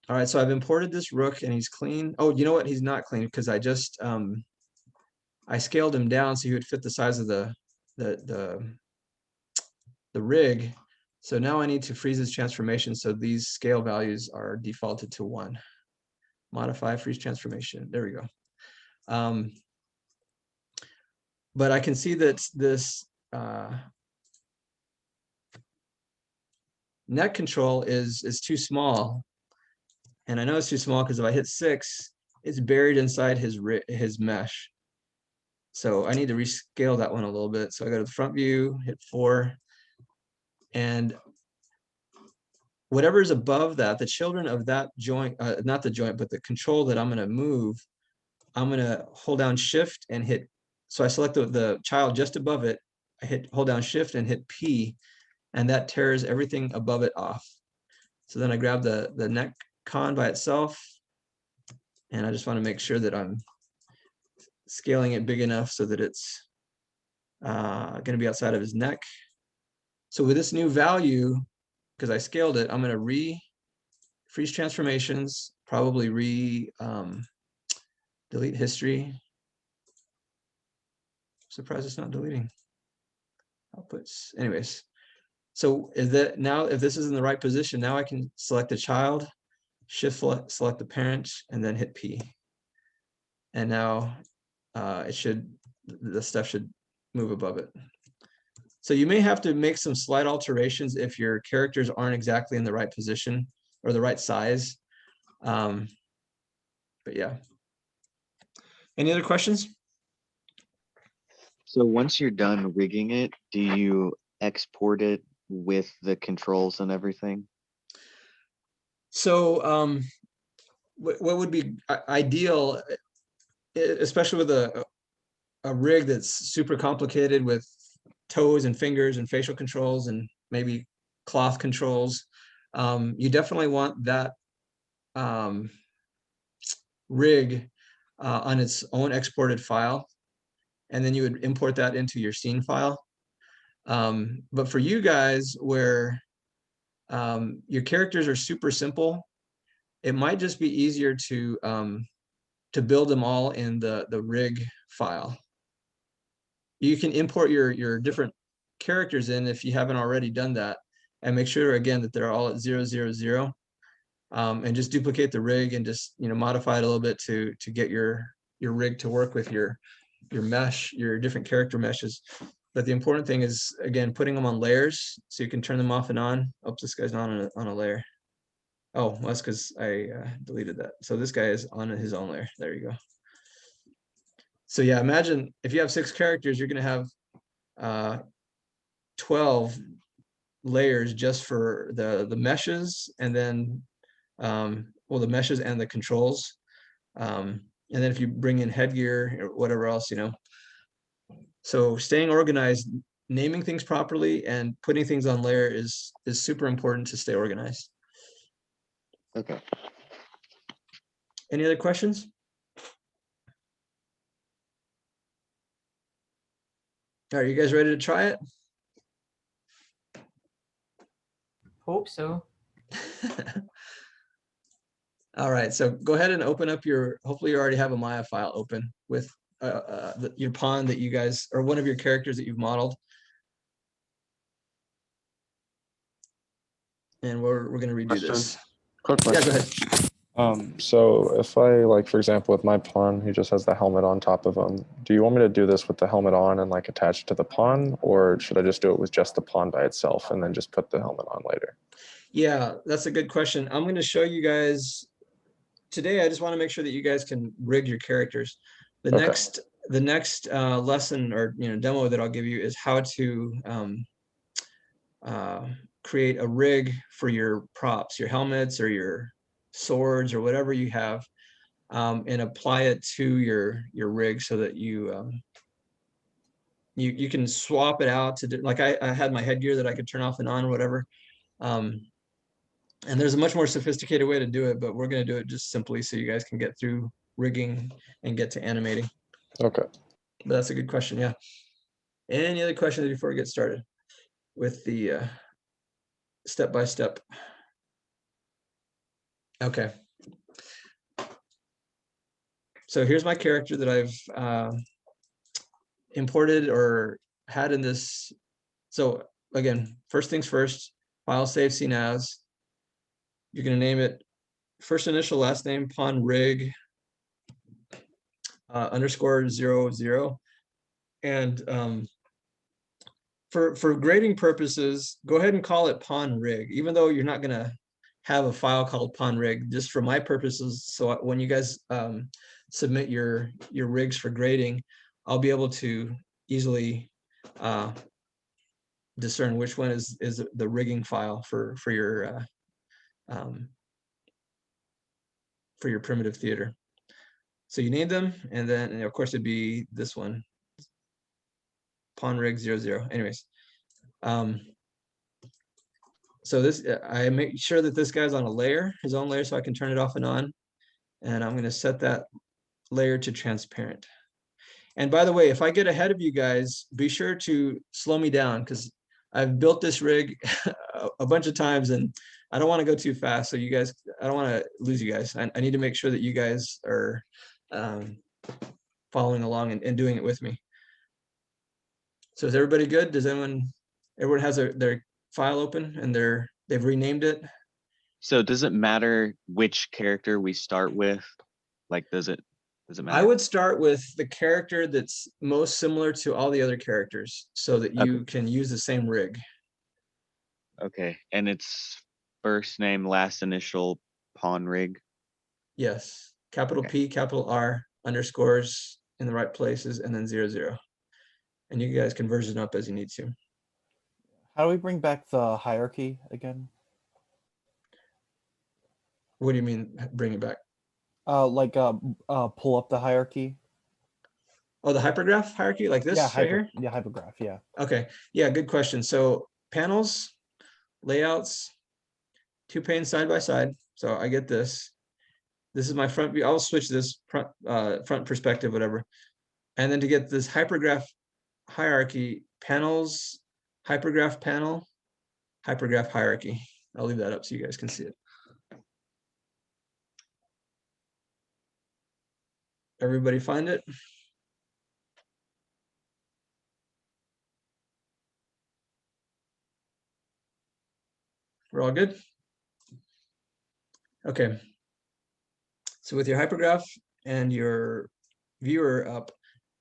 All right, so I've imported this rook and he's clean. Oh, you know what? He's not clean because I just I scaled him down so he would fit the size of the the the rig. So now I need to freeze his transformation so these scale values are defaulted to 1. Modify freeze transformation. There we go. But I can see that this neck control is too small. And I know it's too small because if I hit 6, it's buried inside his mesh. So I need to rescale that one a little bit. So I go to the front view, hit 4, and whatever is above that, the children of that joint, not the joint, but the control that I'm going to move, I'm going to hold down shift and hit. So I select the child just above it. I hold down shift and hit P, and that tears everything above it off. So then I grab the neck con by itself, and I just want to make sure that I'm scaling it big enough so that it's going to be outside of his neck. So with this new value, because I scaled it, I'm going to freeze transformations, probably delete history. Surprised it's not deleting outputs. Anyways, so is that now, if this is in the right position, now I can select the child, shift select the parent, and then hit P. And now the stuff should move above it. So you may have to make some slight alterations if your characters aren't exactly in the right position or the right size. But yeah. Any other questions? So once you're done rigging it, do you export it with the controls and everything? So what would be ideal, especially with a rig that's super complicated with toes and fingers and facial controls and maybe cloth controls, you definitely want that rig on its own exported file, and then you would import that into your scene file. But for you guys, where your characters are super simple, it might just be easier to build them all in the rig file. You can import your different characters in if you haven't already done that, and make sure again that they're all at 0, 0, 0. And just duplicate the rig and just modify it a little bit to get your rig to work with your mesh, your different character meshes. But the important thing is, again, putting them on layers so you can turn them off and on. Oh, this guy's not on a layer. Oh, well, that's because I deleted that. So this guy is on his own layer. There you go. So yeah, imagine if you have 6 characters, you're going to have 12 layers just for the meshes, and then well, the meshes and the controls. And then if you bring in headgear or whatever else, so staying organized, naming things properly, and putting things on layer is super important to stay organized. Okay. Any other questions? Are you guys ready to try it? Hope so. All right, so go ahead and open up hopefully you already have a Maya file open with your pawn that you guys, or one of your characters that you've modeled. And we're going to redo this. Quick Yeah, question. go ahead. So if I, like, for example, with my pawn, he just has the helmet on top of him. Do you want me to do this with the helmet on and like attach it to the pawn, or should I just do it with just the pawn by itself and then just put the helmet on later? Yeah, that's a good question. I'm going to show you guys today. I just want to make sure that you guys can rig your characters. The Okay. next lesson or demo that I'll give you is how to create a rig for your props, your helmets or your swords or whatever you have, and apply it to your rig so that you can swap it out to like I had my headgear that I could turn off and on or whatever. And there's a much more sophisticated way to do it, but we're going to do it just simply so you guys can get through rigging and get to animating. Okay. But that's a good question. Yeah. Any other questions before we get started with the step-by-step? Okay. So here's my character that I've imported or had in this. So again, first things first, file save scene as. You're gonna name it first initial, last name, pawn rig, underscore 00. And for grading purposes, go ahead and call it pawn rig, even though you're not gonna have a file called pawn rig, just for my purposes. So when you guys submit your rigs for grading, I'll be able to easily discern which one is the rigging file for your primitive theater. So you name them, and then of course it'd be this one, pawn rig 00. Anyways, so this, I make sure that this guy's on a layer, his own layer, so I can turn it off and on. And I'm going to set that layer to transparent. And by the way, if I get ahead of you guys, be sure to slow me down, because I've built this rig a bunch of times and I don't want to go too fast. So you guys, I don't want to lose you guys. I need to make sure that you guys are following along and doing it with me. So is everybody good? Does everyone has their file open and they've renamed it? So does it matter which character we start with? Like, does it matter? I would start with the character that's most similar to all the other characters so that you can use the same rig. Okay, and it's first name, last initial, pawn rig. Yes, capital Okay. P, capital R, underscores in the right places, and then 00. And you guys can version up as you need to. How do we bring back the hierarchy again? What do you mean bring it back? Pull up the hierarchy. Oh, the hypergraph hierarchy like this right here? Yeah, hypergraph, yeah. Okay, yeah, good question. So panels, layouts, 2 panes side by side. So I get this. This is my front view. I'll switch this front perspective, whatever. And then to get this hypergraph hierarchy, panels, hypergraph panel, hypergraph hierarchy. I'll leave that up so you guys can see it. Everybody find it? We're all good? Okay. So with your hypergraph and your viewer up,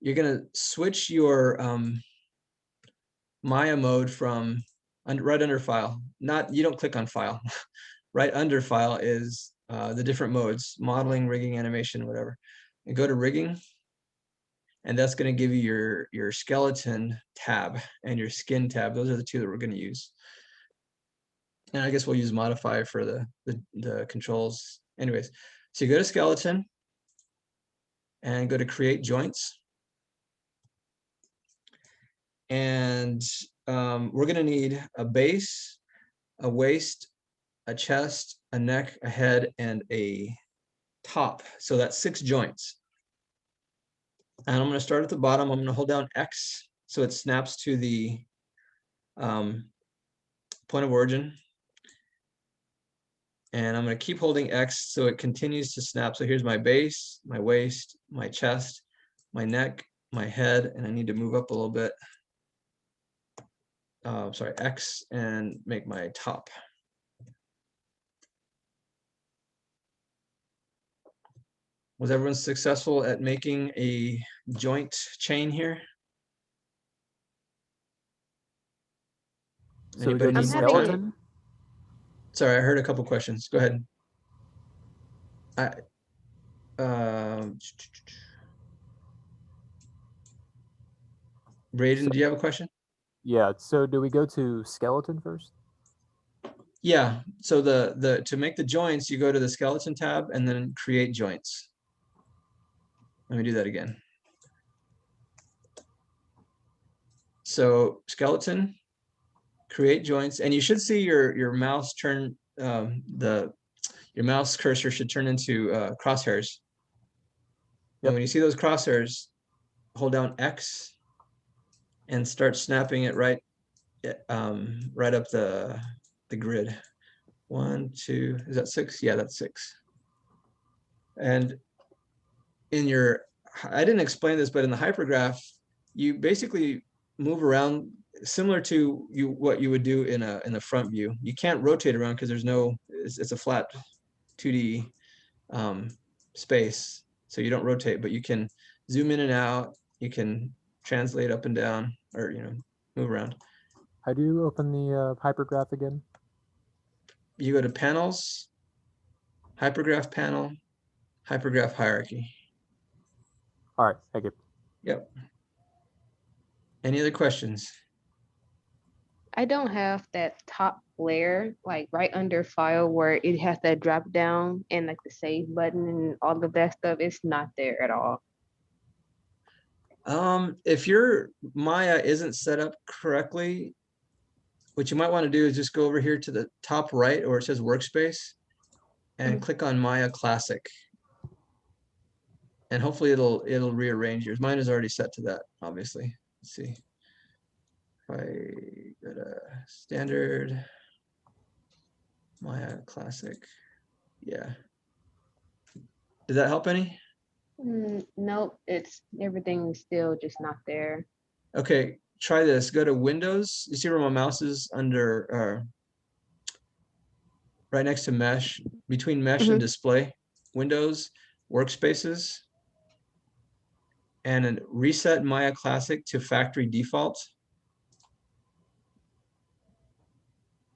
you're going to switch your Maya mode from right under file. You don't click on file. Right under file is the different modes, modeling, rigging, animation, whatever. And go to rigging. And that's going to give you your skeleton tab and your skin tab. Those are the two that we're going to use. And I guess we'll use modify for the controls. Anyways, so you go to skeleton and go to create joints. And we're going to need a base, a waist, a chest, a neck, a head, and a top. So that's 6 joints. And I'm going to start at the bottom. I'm going to hold down X so it snaps to the point of origin. And I'm going to keep holding X so it continues to snap. So here's my base, my waist, my chest, my neck, my head, and I need to move up a little bit. Sorry, X, and make my top. Was everyone successful at making a joint chain here? So we go to need more time? skeleton. Sorry, I heard a couple questions. Go ahead. Braden, do you have a question? Yeah. So do we go to skeleton first? Yeah. So to make the joints, you go to the skeleton tab and then create joints. Let me do that again. So skeleton, create joints, and you should see your mouse turn your mouse cursor should turn into crosshairs. Yep. And when you see those crosshairs, hold down X and start snapping it right up the grid. 1, 2, is that 6? Yeah, that's 6. And in your, I didn't explain this, but in the hypergraph, you basically move around similar to what you would do in the front view. You can't rotate around because there's no, it's a flat 2D space, so you don't rotate, but you can zoom in and out. You can translate up and down, or move around. How do you open the hypergraph again? You go to panels, hypergraph panel, hypergraph hierarchy. All right, thank you. Yep. Any other questions? I don't have that top layer, like right under file where it has that drop down and like the save button and all of that stuff. It's not there at all. If your Maya isn't set up correctly, what you might want to do is just go over here to the top right where it says workspace and click on Maya Classic. And hopefully it'll rearrange yours. Mine is already set to that, obviously. Let's see. If I go to standard, Maya Classic. Yeah. Did that help any? Nope, everything is still just not there. Okay, try this. Go to Windows. You see where my mouse is under, right next to mesh, between mesh and display. Windows, workspaces, and then reset Maya Classic to factory default.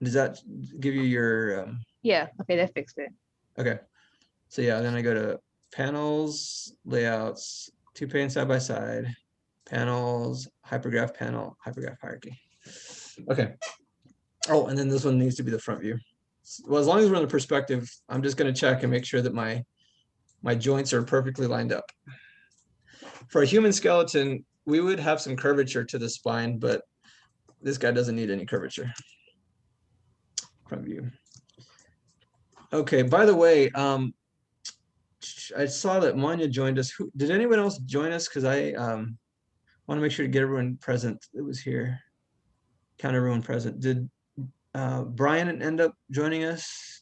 Does that give you your? Yeah, okay, that fixed it. Okay, so yeah, then I go to panels, layouts, 2 pane side by side, panels, hypergraph panel, hypergraph hierarchy. Okay. Oh, and then this one needs to be the front view. Well, as long as we're in the perspective, I'm just going to check and make sure that my joints are perfectly lined up. For a human skeleton, we would have some curvature to the spine, but this guy doesn't need any curvature. Front view. Okay, by the way, I saw that Manya joined us. Did anyone else join us? Because I want to make sure to get everyone present that was here. Count everyone present. Did Brian end up joining us,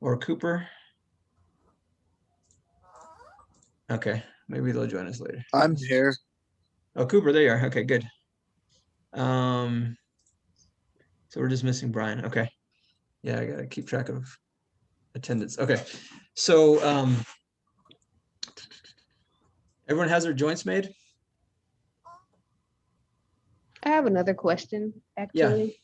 or Cooper? Okay, maybe they'll join us later. I'm here. Oh, Cooper, there you are. Okay, good. So we're just missing Brian. Okay. Yeah, I gotta keep track of attendance. Okay, so everyone has their joints made? I have another question, actually.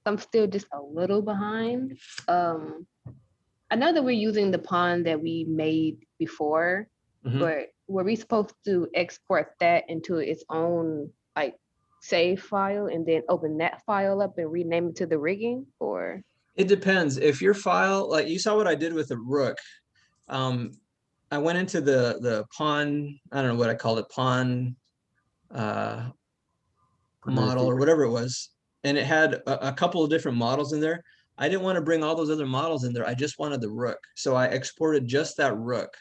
I'm still just a little behind. I know that we're using the pawn that we made before, but were we supposed to export that into its own like save file and then open that file up and rename it to the rigging, or? It depends. If your file, like you saw what I did with the rook, I went into the pawn, I don't know what I called it, pawn model or whatever it was, and it had a couple of different models in there. I didn't want to bring all those other models in there. I just wanted the rook, so I exported just that rook.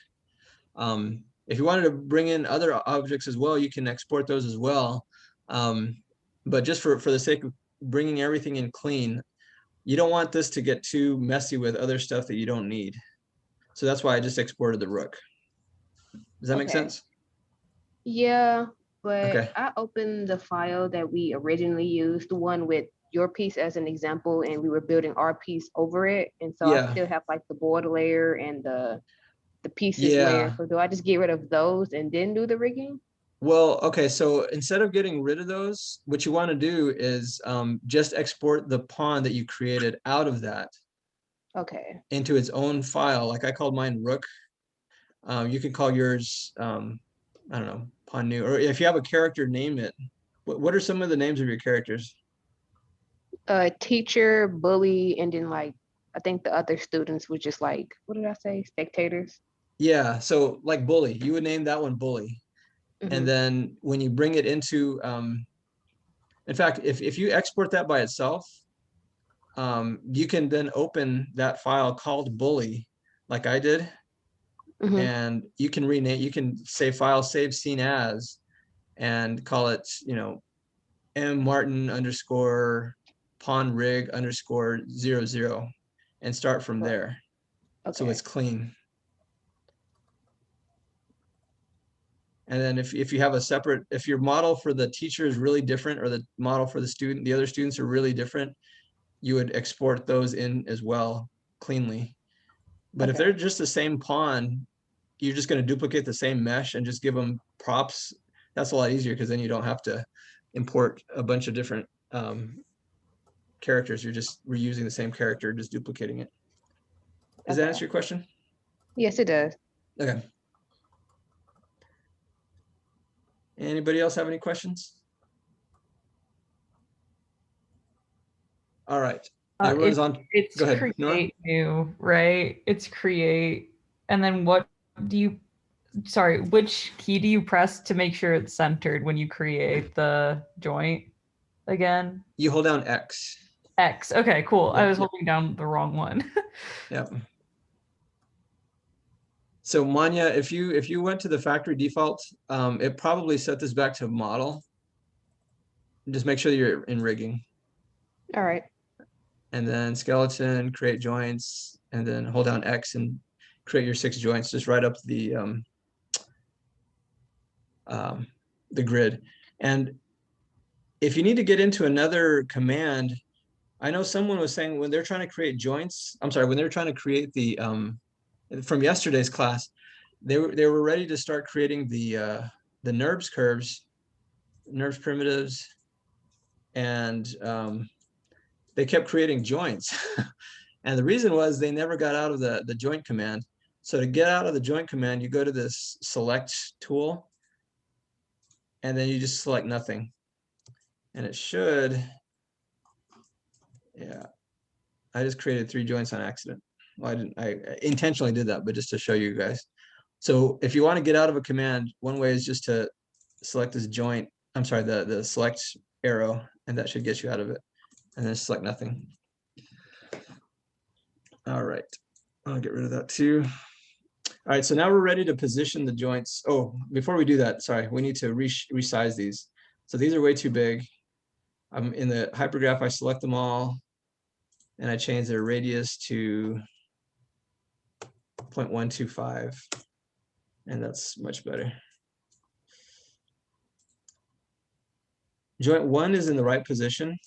If you wanted to bring in other objects as well, you can export those as well. But just for the sake of bringing everything in clean, you don't want this to get too messy with other stuff that you don't need. So that's why I just exported the rook. Does that make sense? Yeah, but Okay. I opened the file that we originally used, the one with your piece as an example, and we were building our piece over it. And so I still have like the border layer and the pieces layer. So do I just get rid of those and then do the rigging? Well, okay, so instead of getting rid of those, what you want to do is just export the pawn that you created out of that into its own file. Like I called mine rook. You can call yours, I don't know, pawn new. Or if you have a character, name it. What are some of the names of your characters? Teacher, bully, and then like, I think the other students were just like, what did I say? Spectators? Yeah, so like bully, you would name that one bully. And then when you bring it into, in fact, if you export that by itself, you can then open that file called bully, like I did, and you can rename, you can say file save scene as, and call it, M Martin _ pawn rig _00. and start from there. So Okay. it's clean. And then if you have a separate, if your model for the teacher is really different, or the model for the student, the other students are really different, you would export those in as well cleanly. But if Okay. they're just the same pawn, you're just going to duplicate the same mesh and just give them props. That's a lot easier, because then you don't have to import a bunch of different characters. You're just reusing the same character, just duplicating it. Does that Okay. answer your question? Yes, it does. Okay. Anybody else have any questions? All right. Everyone's on. It's Go ahead, Nora. create new, right? It's create. And then what do you, sorry, which key do you press to make sure it's centered when you create the joint again? You hold down X. X. Okay, cool. I Yep, was yep. holding down the wrong one. Yep. So Manya, if you went to the factory default, it probably set this back to model. Just make sure that you're in rigging, All right. and then skeleton, create joints, and then hold down X and create your 6 joints. Just right up the grid. And if you need to get into another command, I know someone was saying when they're trying to create joints, I'm sorry, when they're trying to create the from yesterday's class, they were ready to start creating the NURBS curves, NURBS primitives, and they kept creating joints. And the reason was they never got out of the joint command. So to get out of the joint command, you go to this select tool, and then you just select nothing. And it should, yeah, I just created 3 joints on accident. Well, I intentionally did that, but just to show you guys. So if you want to get out of a command, one way is just to select this joint. I'm sorry, the select arrow, and that should get you out of it. And then select nothing. All right, I'll get rid of that too. All right, so now we're ready to position the joints. Oh, before we do that, sorry, we need to resize these. So these are way too big. I'm in the hypergraph, I select them all, and I change their radius to 0.125, and that's much better. Joint 1 is in the right position.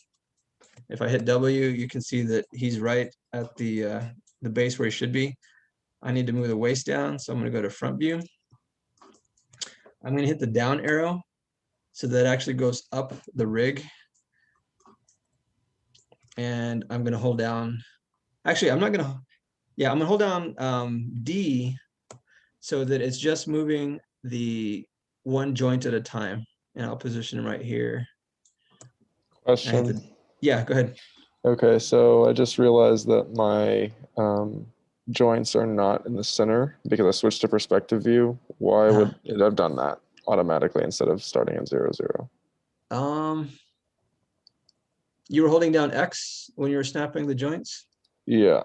If I hit W, you can see that he's right at the base where he should be. I need to move the waist down, so I'm going to go to front view. I'm going to hit the down arrow so that actually goes up the rig. And I'm going to hold down, actually, I'm not going to, yeah, I'm going to hold down D so that it's just moving the one joint at a time. And I'll position him right here. Question. Yeah, go ahead. Okay, so I just realized that my joints are not in the center because I switched to perspective view. Why would it have done that automatically instead of starting at 0, 0? You were holding down X when you were snapping the joints? Yeah,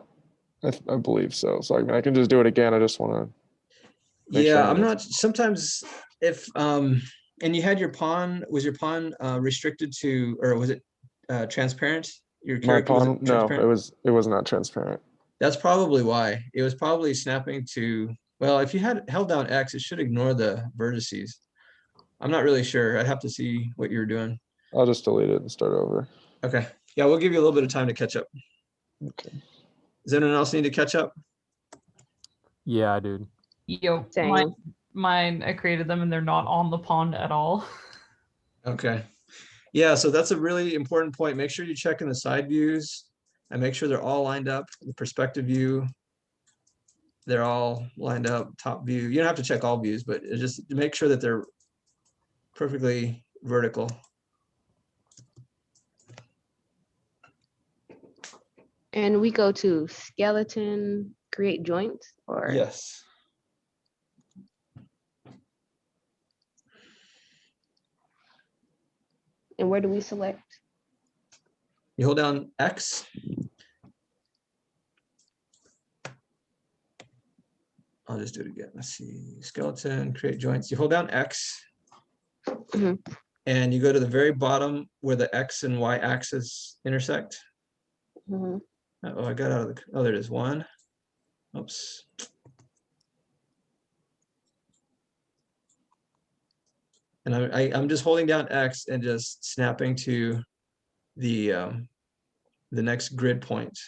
I believe so. So I mean, I can just do it again. I just want to. Yeah, I'm not, sometimes if, and you had your pawn, was your pawn restricted to, or was it transparent? Your My character was pawn, no, transparent? it was not transparent. That's probably why. It was probably snapping to, well, if you had held down X, it should ignore the vertices. I'm not really sure. I'd have to see what you were doing. I'll just delete it and start over. Okay. Yeah, we'll give you a little bit of time to catch up. Okay. Does anyone else need to catch up? Yeah, I do. Yo, Same. mine, I created them and they're not on the pond at all. Okay. Yeah, so that's a really important point. Make sure you check in the side views and make sure they're all lined up. The perspective view, they're all lined up. Top view, you don't have to check all views, but just make sure that they're perfectly vertical. And we go to skeleton, create joints, or? Yes. And where do we select? You hold down X. I'll just do it again. Let's see. Skeleton, create joints. You hold down X. Mhm. And you go to the very bottom where the X and Y axis intersect. Mhm. Oh, I got out of the, oh, there it is, 1. Oops. And I'm just holding down X and just snapping to the next grid point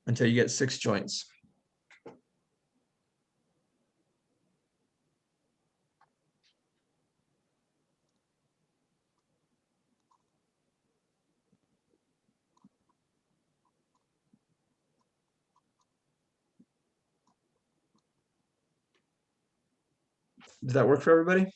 until you get 6 joints. Does that work for everybody?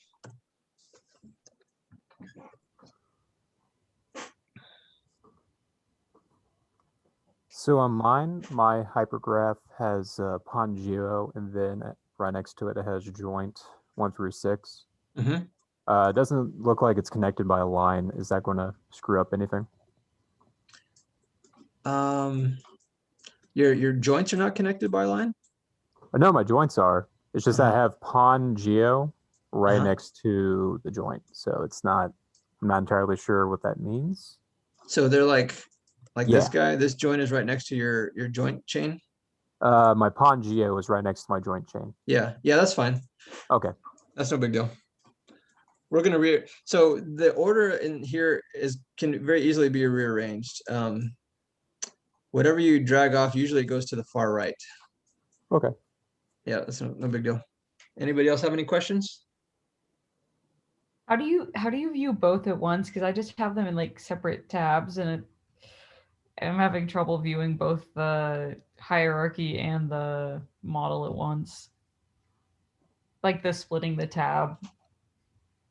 So on mine, my hypergraph has Pongeo, and then right next to it, it has joint 1 through 6. Mm-hmm. It doesn't look like it's connected by a line. Is that going to screw up anything? Your joints are not connected by line? No, my joints are. It's just I Uh-huh. have Pongeo right Uh-huh. next to the joint, so it's not. I'm not entirely sure what that means. So they're like this Yeah. guy, this joint is right next to your joint chain? My Pongeo is right next to my joint chain. Yeah, that's fine. Okay. That's no big deal. We're gonna so the order in here can very easily be rearranged. Whatever you drag off usually goes to the far right. Okay. Yeah, that's no big deal. Anybody else have any questions? How do you view both at once? Because I just have them in like separate tabs, and I'm having trouble viewing both the hierarchy and the model at once. Like the splitting the tab.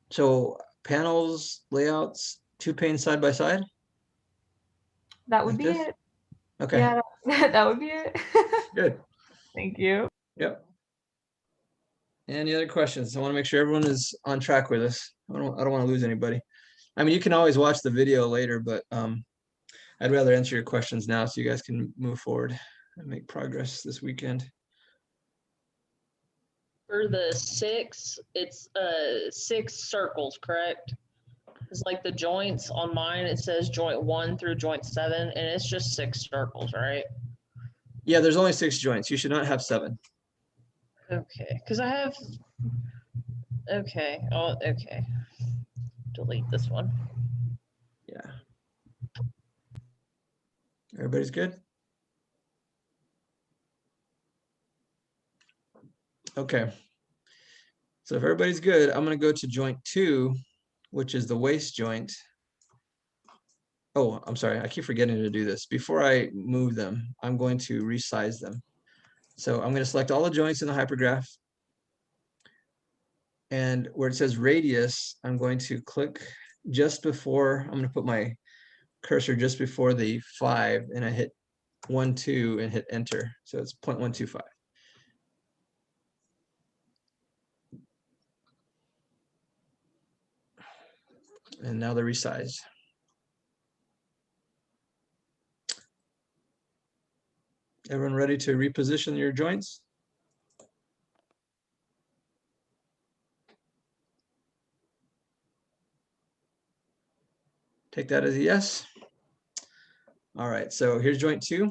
So panels, layouts, 2 panes side by side? That would Like be this? it. Okay, Yeah, that would be it. good. Thank you. Yep. Any other questions? I want to make sure everyone is on track with us. I don't want to lose anybody. I mean, you can always watch the video later, but I'd rather answer your questions now so you guys can move forward and make progress this weekend. For the 6, it's 6 circles, correct? It's like the joints on mine, it says joint 1 through joint 7, and it's just 6 circles, right? Yeah, there's only 6 joints. You should not have 7. Okay, because I have, okay, oh, okay. Delete this one. Yeah. Everybody's good? Okay. So if everybody's good, I'm going to go to joint 2, which is the waist joint. Oh, I'm sorry. I keep forgetting to do this. Before I move them, I'm going to resize them. So I'm going to select all the joints in the hypergraph. And where it says radius, I'm going to click just before, I'm going to put my cursor just before the 5, and I hit 1, 2 and hit enter. So it's 0.125. And now they're resized. Everyone ready to reposition your joints? Take that as a yes. All right, so here's joint 2.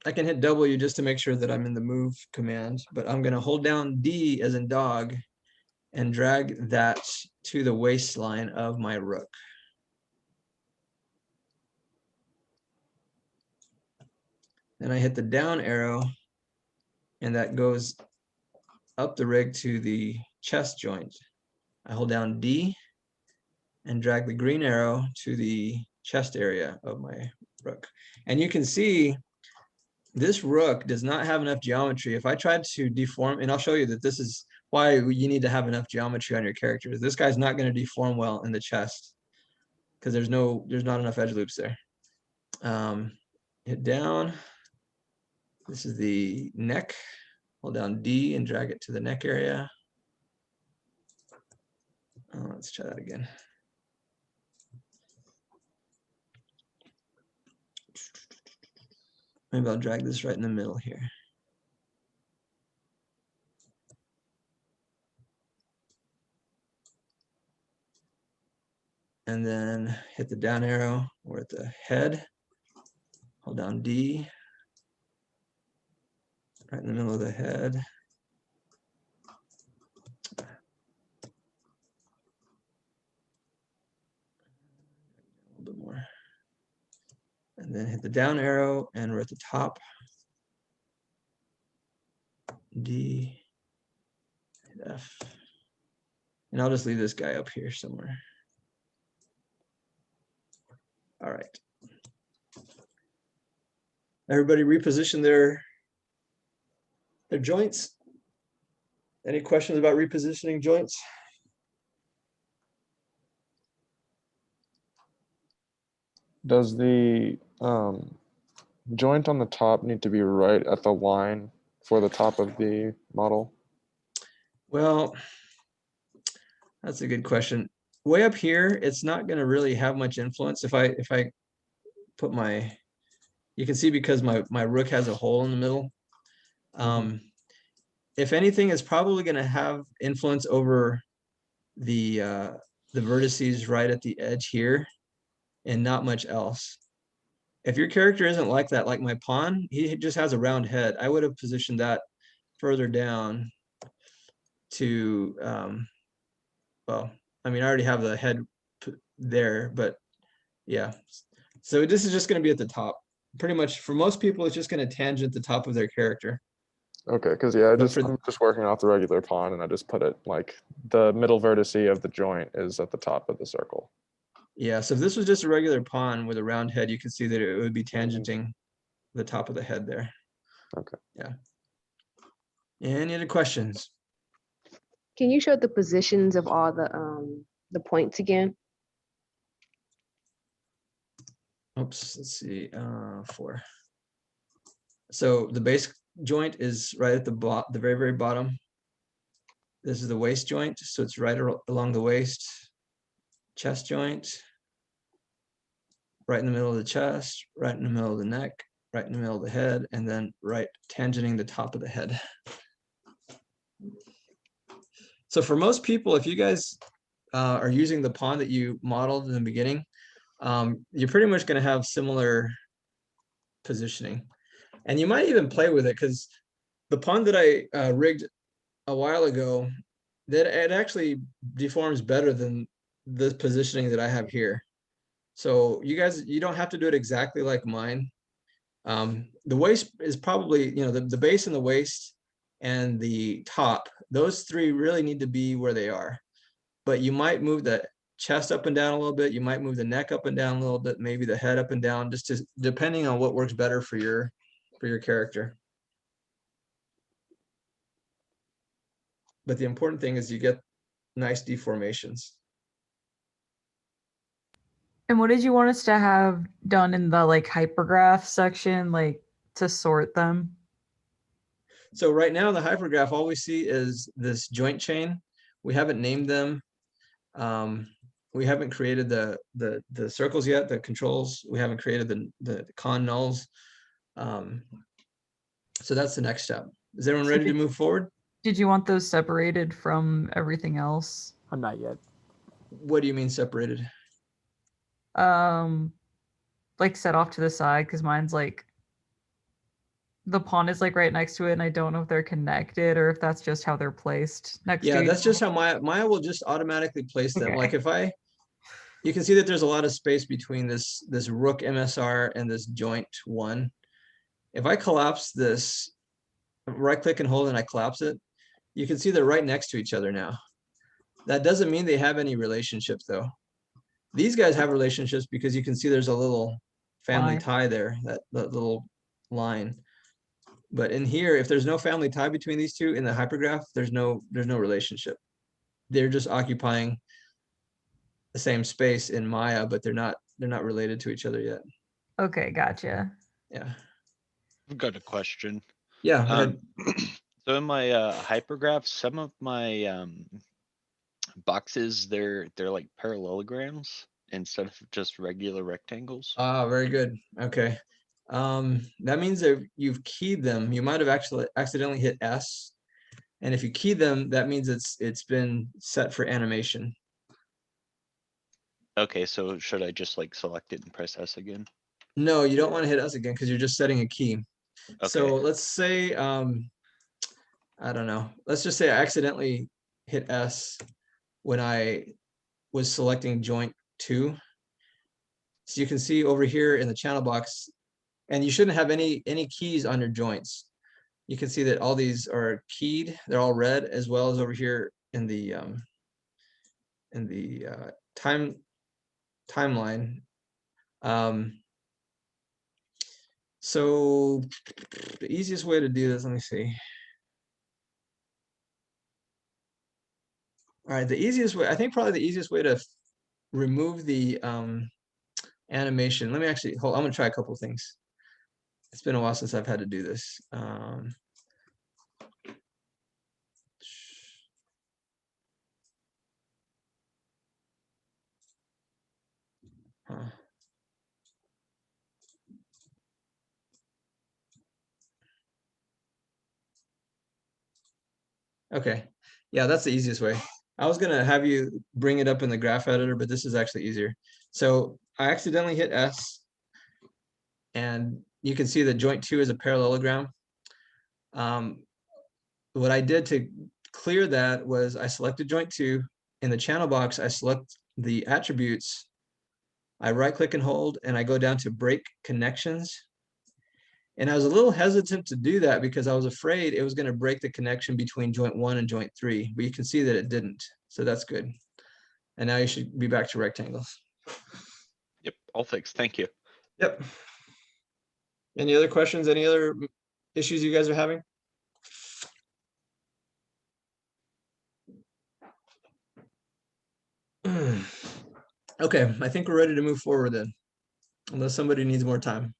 I can hit W just to make sure that I'm in the move command, but I'm going to hold down D as in dog and drag that to the waistline of my rook. Then I hit the down arrow, and that goes up the rig to the chest joint. I hold down D and drag the green arrow to the chest area of my rook. And you can see this rook does not have enough geometry. If I tried to deform, and I'll show you that this is why you need to have enough geometry on your characters. This guy's not going to deform well in the chest because there's not enough edge loops there. Hit down. This is the neck. Hold down D and drag it to the neck area. Let's try that again. Maybe I'll drag this right in the middle here. and then hit the down arrow. We're at the head. Hold down D. Right in the middle of the head. A little bit more. And then hit the down arrow, and we're at the top. D, hit F. And I'll just leave this guy up here somewhere. All right. Everybody reposition their joints. Any questions about repositioning joints? Does the joint on the top need to be right at the line for the top of the model? Well, that's a good question. Way up here, it's not going to really have much influence. If I put my, you can see because my rook has a hole in the middle. If anything, it's probably going to have influence over the vertices right at the edge here, and not much else. If your character isn't like that, like my pawn, he just has a round head. I would have positioned that further down to, well, I mean, I already have the head there, but yeah. So this is just going to be at the top. Pretty much for most people, it's just going to tangent the top of their character. Okay, because yeah, But I'm just working off the regular pawn, and I just put it like the middle vertice of the joint is at the top of the circle. Yeah, so if this was just a regular pawn with a round head, you can see that it would be tangenting the top of the head there. Okay. Yeah. Any other questions? Can you show the positions of all the points again? Oops, let's see, 4. So the base joint is right at the very, very bottom. This is the waist joint, so it's right along the waist. Chest joint, right in the middle of the chest, right in the middle of the neck, right in the middle of the head, and then right tangenting the top of the head. So for most people, if you guys are using the pawn that you modeled in the beginning, you're pretty much going to have similar positioning. And you might even play with it, because the pawn that I rigged a while ago, that it actually deforms better than the positioning that I have here. So you guys, you don't have to do it exactly like mine. The waist is probably, the base and the waist and the top, those three really need to be where they are. But you might move the chest up and down a little bit. You might move the neck up and down a little bit, maybe the head up and down, just depending on what works better for your character. But the important thing is you get nice deformations. And what did you want us to have done in the like hypergraph section, like to sort them? So right now in the hypergraph, all we see is this joint chain. We haven't named them. We haven't created the circles yet, the controls. We haven't created the con nulls. So that's the next step. Is everyone ready to move forward? Did you want those separated from everything else? Not yet. What do you mean separated? Like set off to the side, because mine's like the pawn is like right next to it, and I don't know if they're connected or if that's just how they're placed next to Yeah, each that's just how Maya will just automatically place them. Okay. Like if you can see that there's a lot of space between this rook MSR and this joint 1. If I collapse this, right click and hold and I collapse it, you can see they're right next to each other now. That doesn't mean they have any relationships though. These guys have relationships because you can see there's a little family Line. tie there, that little line. But in here, if there's no family tie between these two in the hypergraph, there's no relationship. They're just occupying the same space in Maya, but they're not related to each other yet. Okay, gotcha. Yeah. I've got a question. Yeah. Go ahead. So in my hypergraph, some of my boxes, they're like parallelograms instead of just regular rectangles. Ah, very good. Okay. That means that you've keyed them. You might have actually accidentally hit S. And if you key them, that means it's been set for animation. Okay, so should I just like select it and press S again? No, you don't want to hit S again because you're just setting a key. So Okay, let's say, I don't know, let's just say I accidentally hit S when I was selecting joint 2. So you can see over here in the channel box, and you shouldn't have any keys on your joints. You can see that all these are keyed, they're all red, as well as over here in the timeline. So the easiest way to do this, let me see. All right, the easiest way, I think probably the easiest way to remove the animation. Let me actually hold. I'm gonna try a couple things. It's been a while since I've had to do this. Huh. Okay, yeah, that's the easiest way. I was gonna have you bring it up in the graph editor, but this is actually easier. So I accidentally hit S, and you can see that joint 2 is a parallelogram. What I did to clear that was I selected joint 2. In the channel box, I select the attributes. I right click and hold, and I go down to break connections. And I was a little hesitant to do that because I was afraid it was going to break the connection between joint 1 and joint 3, but you can see that it didn't. So that's good. And now you should be back to rectangles. yep, all fixed. Thank you. Yep. Any other questions? Any other issues you guys are having? Okay, I think we're ready to move forward then, unless somebody needs more time.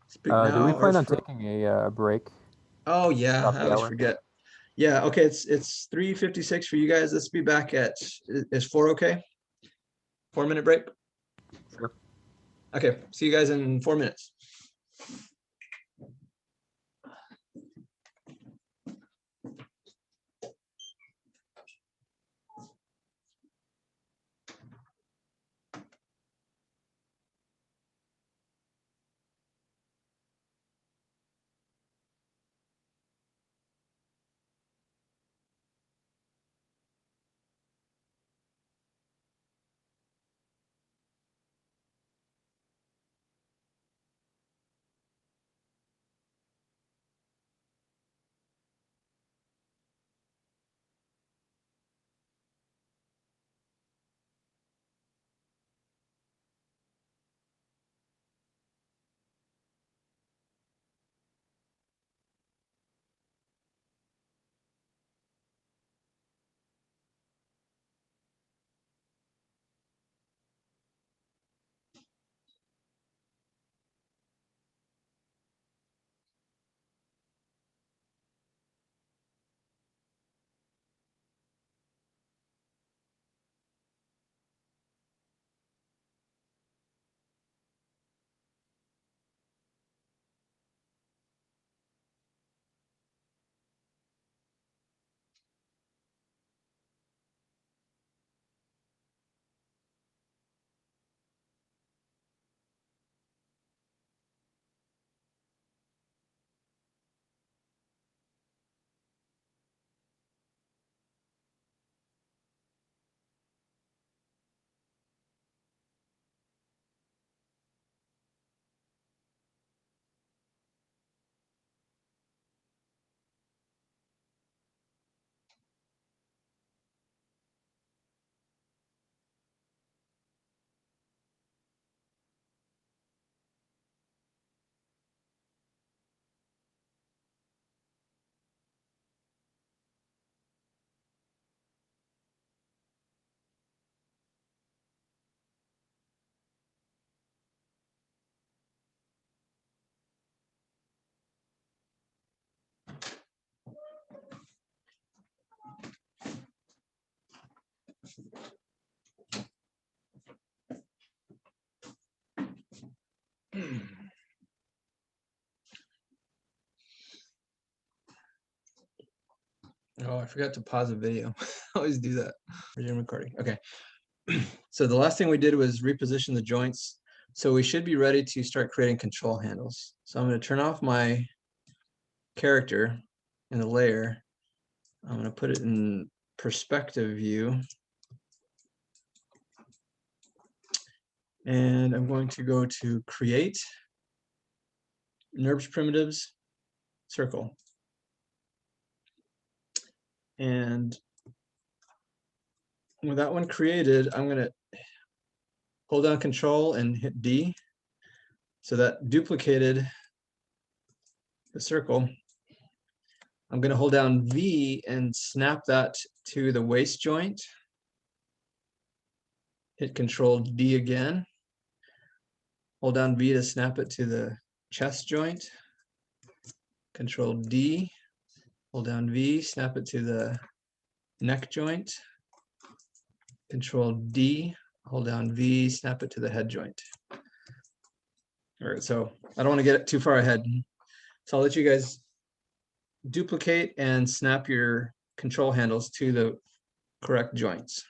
Speak Do now we or plan on taking a break? oh yeah, Top I the always hour? forget. Yeah, okay, it's 3:56 for you guys. Let's be back at, is 4 okay? 4-minute break? Sure. Okay, see you guys in 4 minutes. Oh, I forgot to pause the video. I always do that. Video recording. Okay. So the last thing we did was reposition the joints. So we should be ready to start creating control handles. So I'm going to turn off my character in the layer. I'm going to put it in perspective view. And I'm going to go to create NURBS primitives circle. And with that one created, I'm going to hold down control and hit D. So that duplicated the circle. I'm going to hold down V and snap that to the waist joint. Hit Control D again. Hold down V to snap it to the chest joint. Control D. Hold down V, snap it to the neck joint. Control D, hold down V, snap it to the head joint. All right, so I don't want to get too far ahead. So I'll let you guys duplicate and snap your control handles to the correct joints.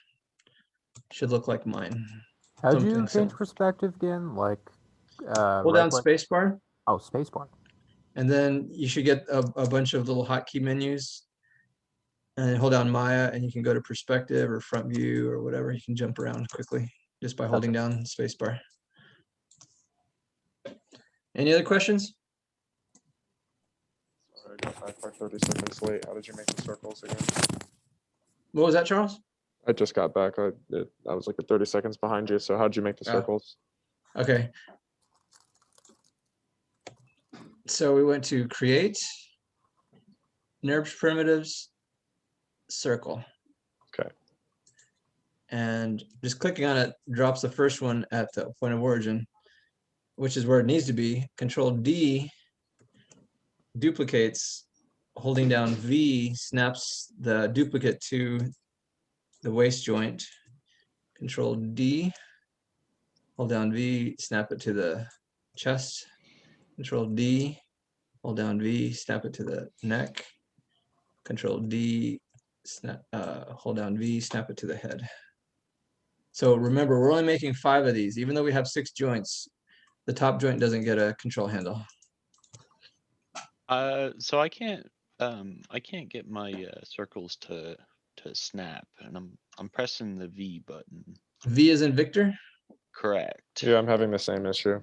Should look like mine. How'd you Something change similar. perspective again? Like, Hold down spacebar, Oh, spacebar. and then you should get a bunch of little hotkey menus. And then hold down Maya, and you can go to perspective or front view or whatever. You can jump around quickly just by holding down spacebar. Any other questions? Sorry, I got back like 30 seconds late. How did you make the circles again? What was that, Charles? I just got back. I was like 30 seconds behind you. So how'd you make the Oh. circles? Okay. So we went to create, NURBS primitives, circle. Okay. And just clicking on it drops the first one at the point of origin, which is where it needs to be. Control D duplicates, holding down V snaps the duplicate to the waist joint. Control D, hold down V, snap it to the chest. Control D, hold down V, snap it to the neck. Control D, snap, hold down V, snap it to the head. So remember, we're only making 5 of these. Even though we have 6 joints, the top joint doesn't get a control handle. So I can't get my circles to snap, and I'm pressing the V button. V is in Victor? Correct. Yeah, I'm having the same issue.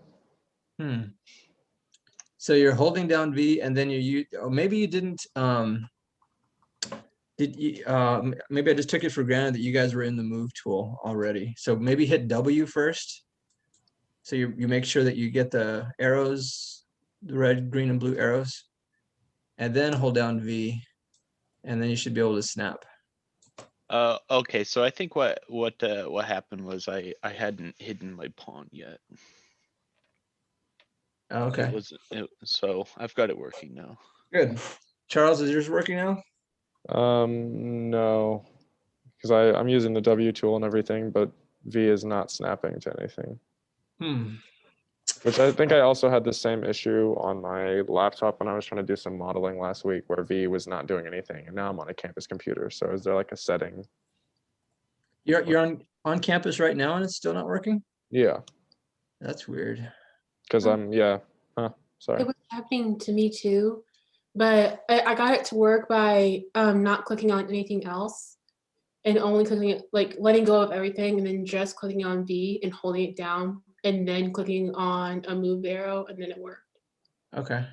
So you're holding down V, and then maybe you didn't, maybe I just took it for granted that you guys were in the move tool already. So maybe hit W first. So you make sure that you get the arrows, the red, green, and blue arrows, and then hold down V, and then you should be able to snap. Okay, so I think what happened was I hadn't hidden my pawn yet. Okay, So I've got it working now. good. Charles, is yours working now? No, because I'm using the W tool and everything, but V is not snapping to anything. Which I think I also had the same issue on my laptop when I was trying to do some modeling last week, where V was not doing anything, and now I'm on a campus computer. So is there like a setting? You're on campus right now, and it's still not working? Yeah, That's weird. because sorry. It was happening to me too, but I got it to work by not clicking on anything else and only clicking, like letting go of everything and then just clicking on V and holding it down and then clicking on a move arrow, and then it worked. Okay.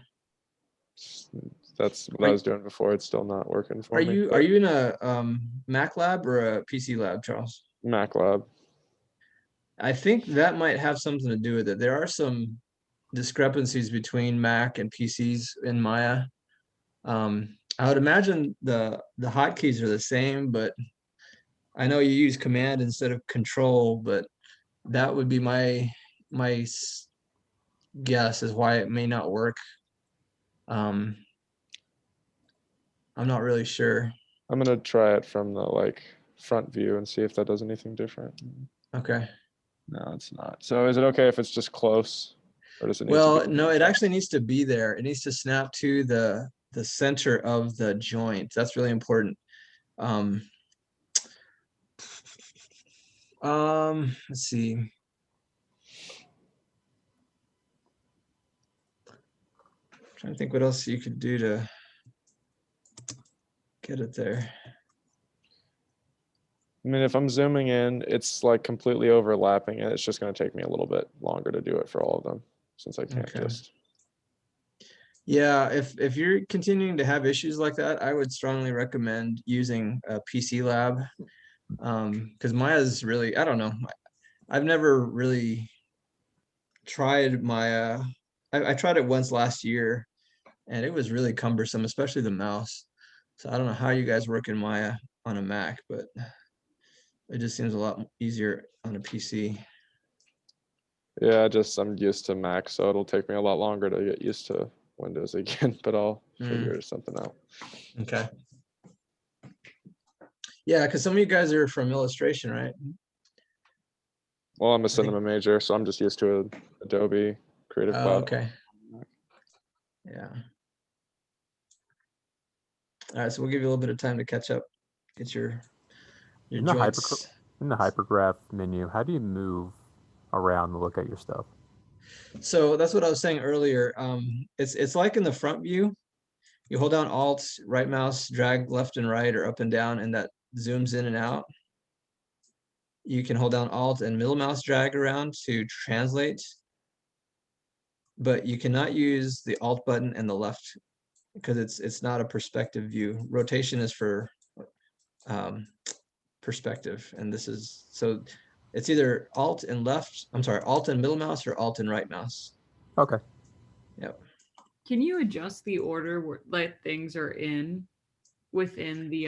That's what I was doing before. It's still not working for me. Are you in a Mac lab or a PC lab, Charles? Mac lab. I think that might have something to do with it. There are some discrepancies between Mac and PCs in Maya. I would imagine the hotkeys are the same, but I know you use command instead of control, but that would be my guess is why it may not work. I'm not really sure. I'm gonna try it from the front view and see if that does anything different. Okay. No, it's not. So is it okay if it's just close, or does it need Well, to be no, it actually needs to be there. It needs to snap to the center of the joint. That's really important. Let's see. Trying to think what else you could do to get it there. I mean, if I'm zooming in, it's like completely overlapping and it's just going to take me a little bit longer to do it for all of them since I can't Okay. just. Yeah, if you're continuing to have issues like that, I would strongly recommend using a PC Lab. Because Maya's really, I don't know. I've never really tried Maya. I tried it once last year and it was really cumbersome, especially the mouse. So I don't know how you guys work in Maya on a Mac, but it just seems a lot easier on a PC. Yeah, I'm used to Mac, so it'll take me a lot longer to get used to Windows again, but I'll figure something out. Okay. Yeah, because some of you guys are from illustration, right? Well, I'm a think- cinema major, so I'm just used to Adobe Creative Oh, Cloud. okay. Yeah. All right, so we'll give you a little bit of time to catch up, get your In the joints. in the hypergraph menu, how do you move around to look at your stuff? So that's what I was saying earlier. It's like in the front view. You hold down Alt, right mouse, drag left and right or up and down, and that zooms in and out. You can hold down Alt and middle mouse drag around to translate, but you cannot use the Alt button and the left because it's not a perspective view. Rotation is for perspective, and this is so it's either Alt and left. I'm sorry, Alt and middle mouse or Alt and right mouse. Okay. Yep. Can you adjust the order where like things are in within the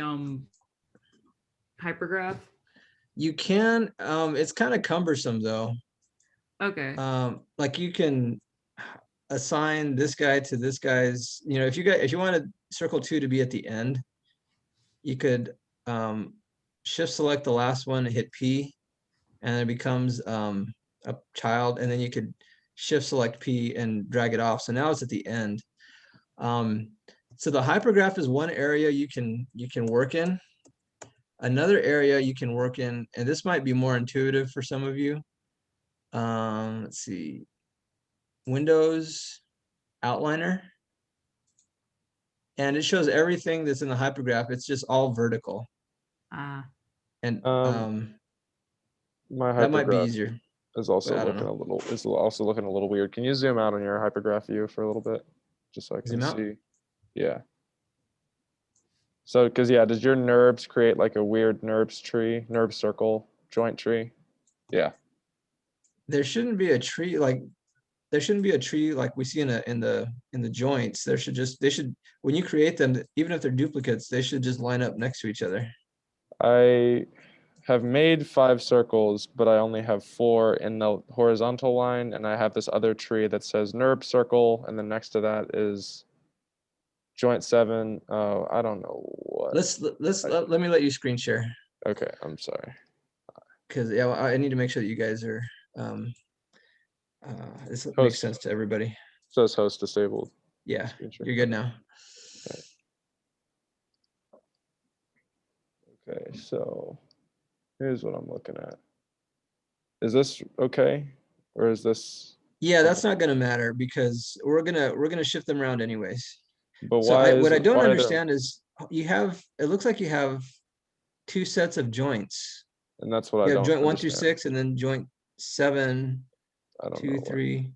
hypergraph? You can. It's kind of cumbersome though. Okay. Like you can assign this guy to this guy's. You know, if you wanted circle 2 to be at the end, you could shift select the last one and hit P, and it becomes a child, and then you could shift select P and drag it off. So now it's at the end. So the hypergraph is one area you can work in. Another area you can work in, and this might be more intuitive for some of you. Let's see, Windows Outliner. And it shows everything that's in the hypergraph. It's just all vertical. And My that might be hypergraph easier. is also but I don't looking a little weird. Can you zoom out on your hypergraph view for a little bit, just so I can Zoom out? see? Yeah. So, because yeah, does your NURBS create like a weird NURBS tree, NURBS circle joint tree? Yeah. There shouldn't be a tree like we see in the joints. They should when you create them, even if they're duplicates, they should just line up next to each other. I have made 5 circles, but I only have 4 in the horizontal line, and I have this other tree that says NURB circle, and then next to that is joint 7. Oh, I don't know what. Let me let you screen share. Okay, I'm sorry. Because yeah, I need to make sure that you guys are this makes sense to everybody. Says host disabled. Yeah, you're good now. Okay, so here's what I'm looking at. Is this okay, or is this? Yeah, that's not going to matter because we're gonna shift them around anyways. But So what I don't understand is it looks like you have 2 sets of joints. And that's what you I have don't joint 1 through understand. 6, and then joint 7, I don't 2, know 3.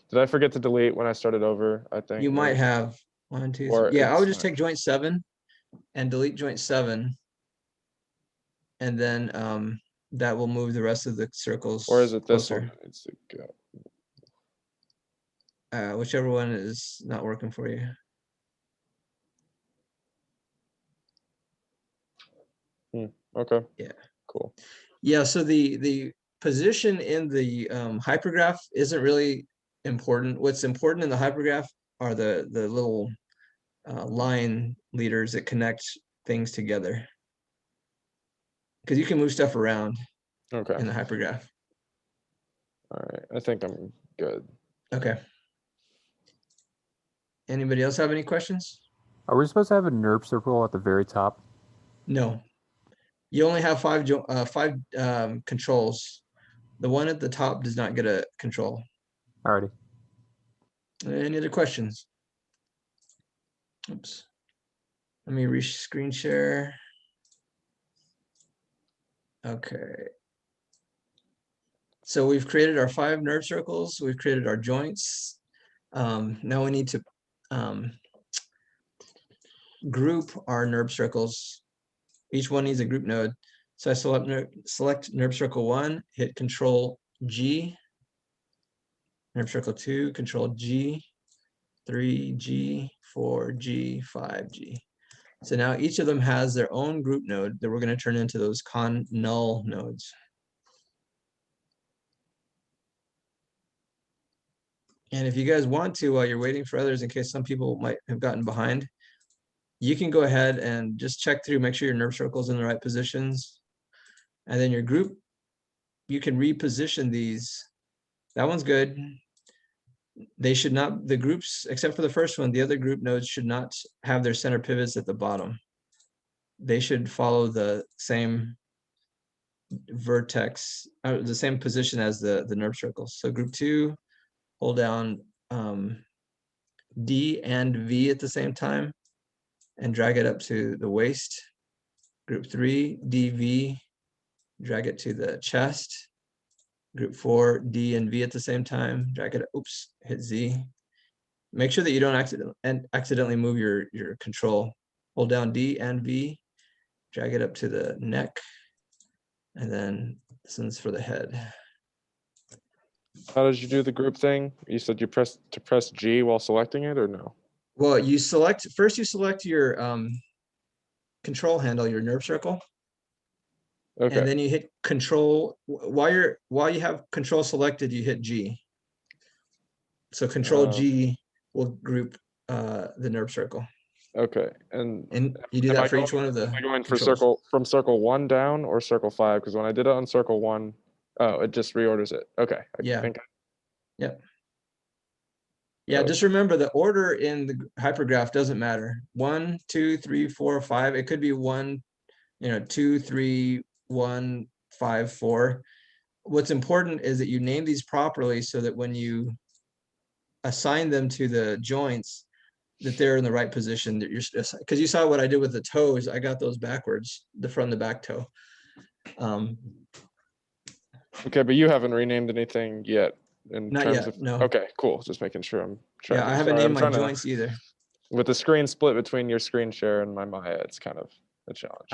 Did I forget to delete when I started over? I think You might have 1, 2, 3. Or Yeah, I would it's just take joint 7 and delete joint 7, and then that will move the rest of the circles. Or is it this closer. one that needs to go? Whichever one is not working for you. Okay. Yeah. Cool. Yeah. So the position in the hypergraph isn't really important. What's important in the hypergraph are the little line leaders that connect things together. Because you can move stuff around. Okay. In the hypergraph. All right. I think I'm good. Okay. Anybody else have any questions? Are we supposed to have a NURB circle at the very top? No. You only have five controls. The one at the top does not get a control. Alrighty. Any other questions? Oops. Let me screen share. Okay. So we've created our 5 nerve circles. We've created our joints. Now we need to group our nerve circles. Each one needs a group node. So I select nerve circle 1, hit Control G. Nerve circle 2, Control G, 3G, 4G, 5G. So now each of them has their own group node that we're going to turn into those null nodes. And if you guys want to, while you're waiting for others, in case some people might have gotten behind, you can go ahead and just check through, make sure your nerve circle's in the right positions. And then your group, you can reposition these. That one's good. They should not, the groups, except for the first one, the other group nodes should not have their center pivots at the bottom. They should follow the same vertex, the same position as the nerve circles. So group 2, hold down D and V at the same time and drag it up to the waist. Group 3, DV, drag it to the chest. Group 4, D and V at the same time, drag it, oops, hit Z. Make sure that you don't accidentally move your control. Hold down D and V, drag it up to the neck, and then this one's for the head. How did you do the group thing? You said you press G while selecting it, or no? Well, you select your control handle, your nerve circle. Okay. And then you hit Control while you have Control selected, you hit G. So Control G will group the nerve circle. Okay, and you do that for each one of the. Am I going for controls. from circle 1 down or circle 5? Because when I did it on circle 1, oh, it just reorders it. Okay. Yeah. Yep. Yeah, Okay. just remember the order in the hypergraph doesn't matter. 1, 2, 3, 4, 5. It could be 1, 2, 3, 1, 5, 4. What's important is that you name these properly so that when you assign them to the joints, that they're in the right position, that you're, because you saw what I did with the toes. I got those backwards, the front and the back toe. Okay, but you haven't renamed anything yet in Not terms yet, of. no. Okay, cool. Just making sure I'm tracking. Yeah, I haven't Sorry, named my joints either. With the screen split between your screen share and my Maya, it's kind of a challenge.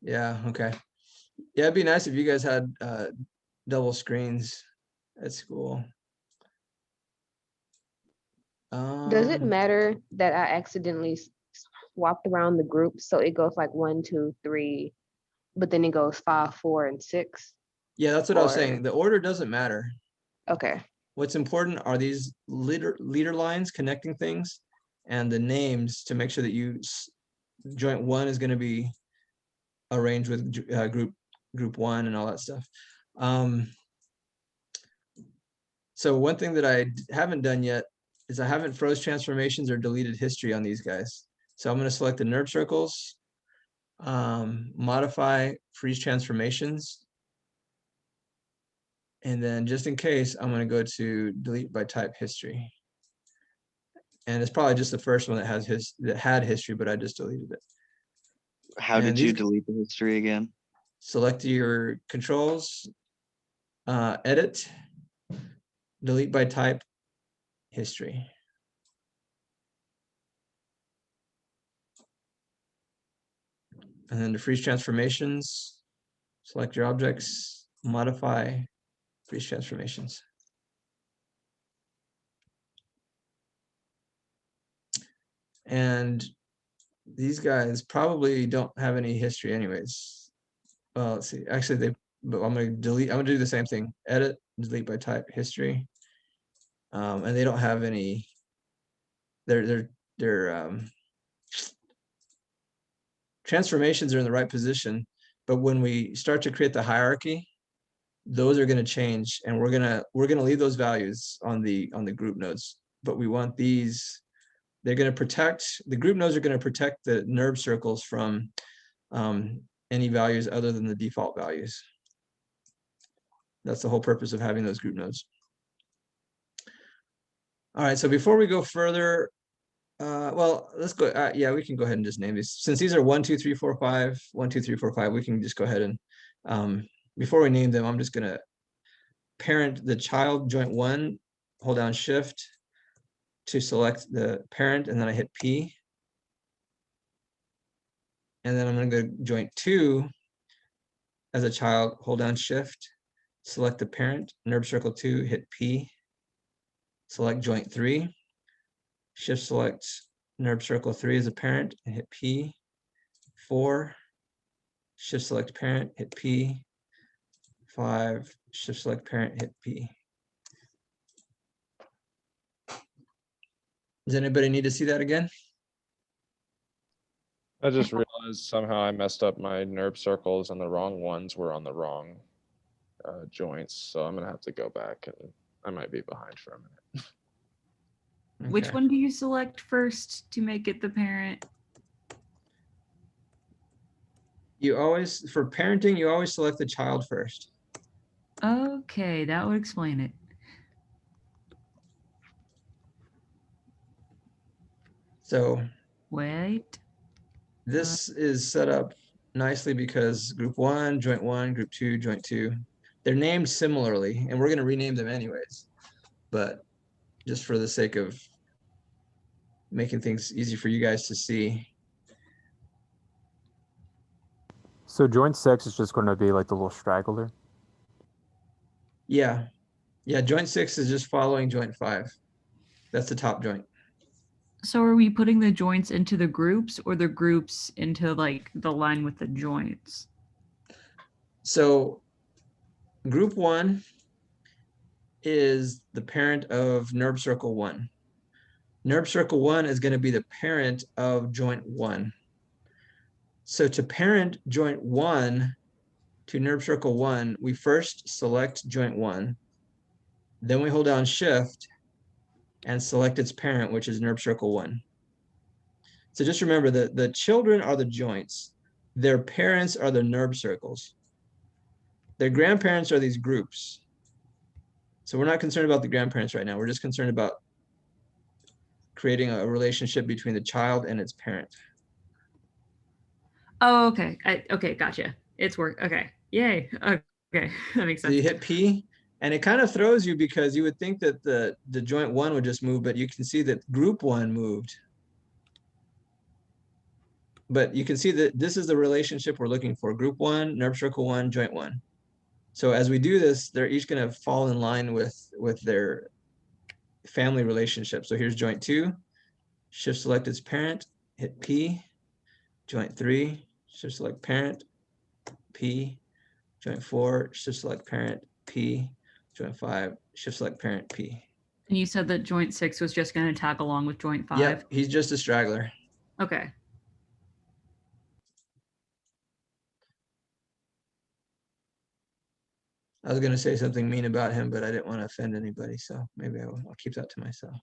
Yeah, okay. Yeah, it'd be nice if you guys had double screens at school. Does it matter that I accidentally swapped around the groups so it goes like 1, 2, 3, but then it goes 5, 4, and 6? Yeah, that's what I was saying. The order doesn't matter. Okay. What's important are these leader lines connecting things, and the names to make sure that joint 1 is going to be arranged with group 1 and all that stuff. So one thing that I haven't done yet is I haven't froze transformations or deleted history on these guys. So I'm going to select the nerve circles, modify freeze transformations. And then just in case, I'm going to go to delete by type history. And it's probably just the first one that had history, but I just deleted it. How did you delete the history again? Select your controls, edit, delete by type, history. And then to freeze transformations, select your objects, modify, freeze transformations. And these guys probably don't have any history anyways. Well, let's see. Actually, but I'm going to do the same thing. Edit, delete by type, history. And they don't have any. Their transformations are in the right position, but when we start to create the hierarchy, those are going to change, and we're gonna leave those values on the group nodes. But we want these. They're going to protect, the group nodes are going to protect the nerve circles from any values other than the default values. That's the whole purpose of having those group nodes. All right, so before we go further, well, let's go, yeah, we can go ahead and just name these. Since these are 1, 2, 3, 4, 5, 1, 2, 3, 4, 5, we can just go ahead and, before we name them, I'm just gonna parent the child joint 1, hold down shift to select the parent, and then I hit P. And then I'm gonna go joint 2 as a child, hold down shift, select the parent, NURB circle 2, hit P, select joint 3, shift select NURB circle 3 as a parent, and hit P, 4, shift select parent, hit P, 5, shift select parent, hit P. Does anybody need to see that again? I just realized somehow I messed up my NURB circles and the wrong ones were on the wrong joints. So I'm gonna have to go back and I might be behind for a minute. Which Okay. one do you select first to make it the parent? You always, for parenting, you always select the child first. Okay, that would explain it. So Wait. this is set up nicely because group 1, joint 1, group 2, joint 2, they're named similarly, and we're going to rename them anyways. But just for the sake of making things easy for you guys to see. So joint 6 is just going to be like the little straggler. Yeah. Yeah, joint 6 is just following joint 5. That's the top joint. So are we putting the joints into the groups or the groups into like the line with the joints? So group 1 is the parent of NURB circle 1. NURB circle 1 is going to be the parent of joint 1. So to parent joint 1 to NURB circle 1, we first select joint 1. Then we hold down shift and select its parent, which is NURB circle 1. So just remember that the children are the joints. Their parents are the NURB circles. Their grandparents are these groups. So we're not concerned about the grandparents right now. We're just concerned about creating a relationship between the child and its parent. Oh, okay. Okay, gotcha. It's work. Okay. Yay. Okay. That makes So sense. you hit P, and it kind of throws you because you would think that the joint 1 would just move, but you can see that group 1 moved. But you can see that this is the relationship we're looking for. Group 1, NURB circle 1, joint 1. So as we do this, they're each going to fall in line with their family relationship. So here's joint 2, shift select its parent, hit P, joint 3, shift select parent, P, joint 4, shift select parent, P, joint 5, shift select parent, P. And you said that joint 6 was just going to tag along with joint 5? Yep, he's just a straggler. Okay. I was going to say something mean about him, but I didn't want to offend anybody, so maybe I'll keep that to myself.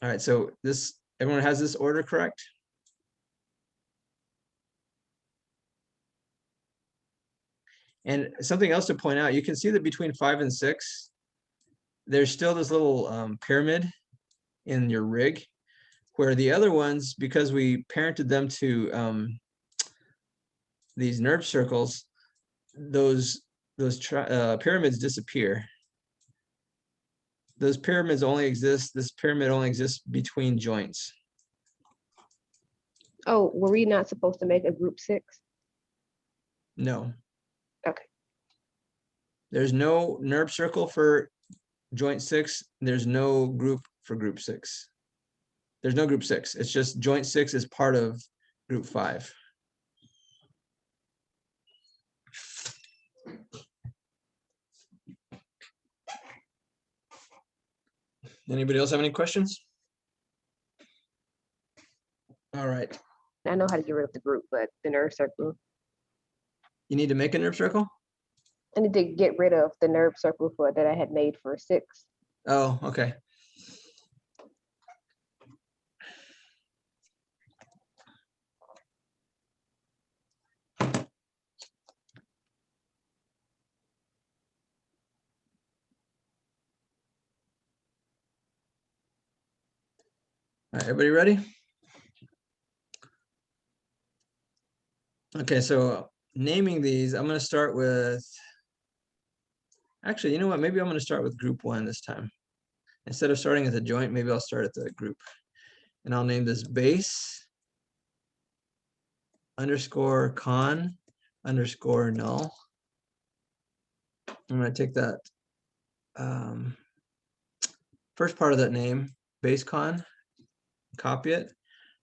All right, so this, everyone has this order correct? And something else to point out, you can see that between 5 and 6, there's still this little pyramid in your rig, where the other ones, because we parented them to these NURB circles, those pyramids disappear. Those pyramids only exist, this pyramid only exists between joints. Oh, were we not supposed to make a group 6? No. Okay. There's no NURB circle for joint 6. There's no group for group 6. There's no group 6. It's just joint 6 is part of group 5. Anybody else have any questions? All right. I know how to get rid of the group, but the NURB circle. You need to make a NURB circle? I need to get rid of the NURB circle that I had made for 6. Oh, okay. right, everybody ready? Okay, so naming these, I'm gonna start with, actually, you know what? Maybe I'm gonna start with group 1 this time. Instead of starting at the joint, maybe I'll start at the group. And I'll name this base underscore con underscore null. I'm gonna take that first part of that name, base con, copy it.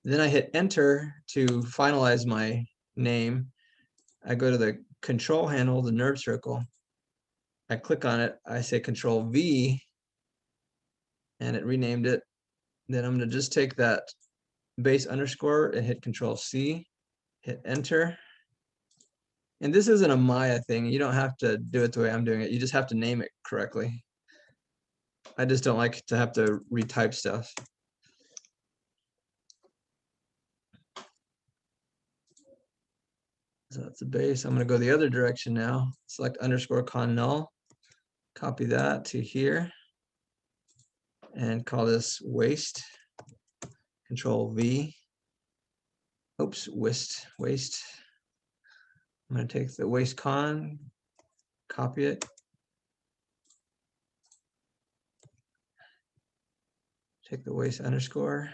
Then I hit enter to finalize my name. I go to the control handle, the nerve circle. I click on it. I say control V and it renamed it. Then I'm going to just take that base underscore and hit control C, hit enter. And this isn't a Maya thing. You don't have to do it the way I'm doing it. You just have to name it correctly. I just don't like to have to retype stuff. So that's the base. I'm going to go the other direction now. Select underscore con null. Copy that to here. And call this waste. Control V. Oops, waste. I'm going to take the waste con, copy it. Take the waste underscore.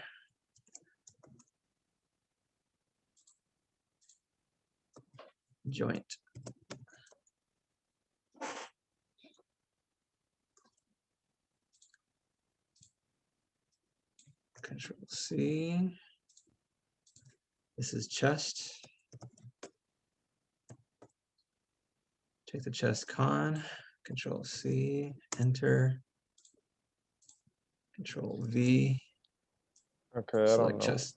Joint. Control C. This is chest. Take the chest con, control C, enter. Control V. Okay, I don't Select know. chest.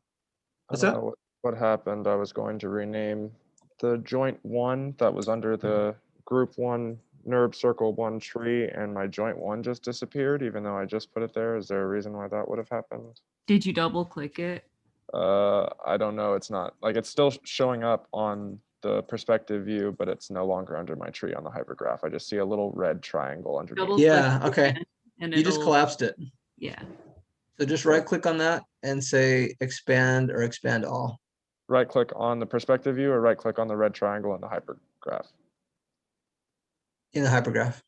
I What's don't up? know what happened. I was going to rename the joint 1 that was under the group 1 NURB circle 1 tree, and my joint 1 just disappeared, even though I just put it there. Is there a reason why that would have happened? Did you double click it? I don't know. It's not like it's still showing up on the perspective view, but it's no longer under my tree on the hypergraph. I just see a little red triangle underneath. Double Yeah, click okay. again, and You just it'll- collapsed it. Yeah. So just right click on that and say expand or expand all. Right click on the perspective view or right click on the red triangle in the hypergraph? In the hypergraph.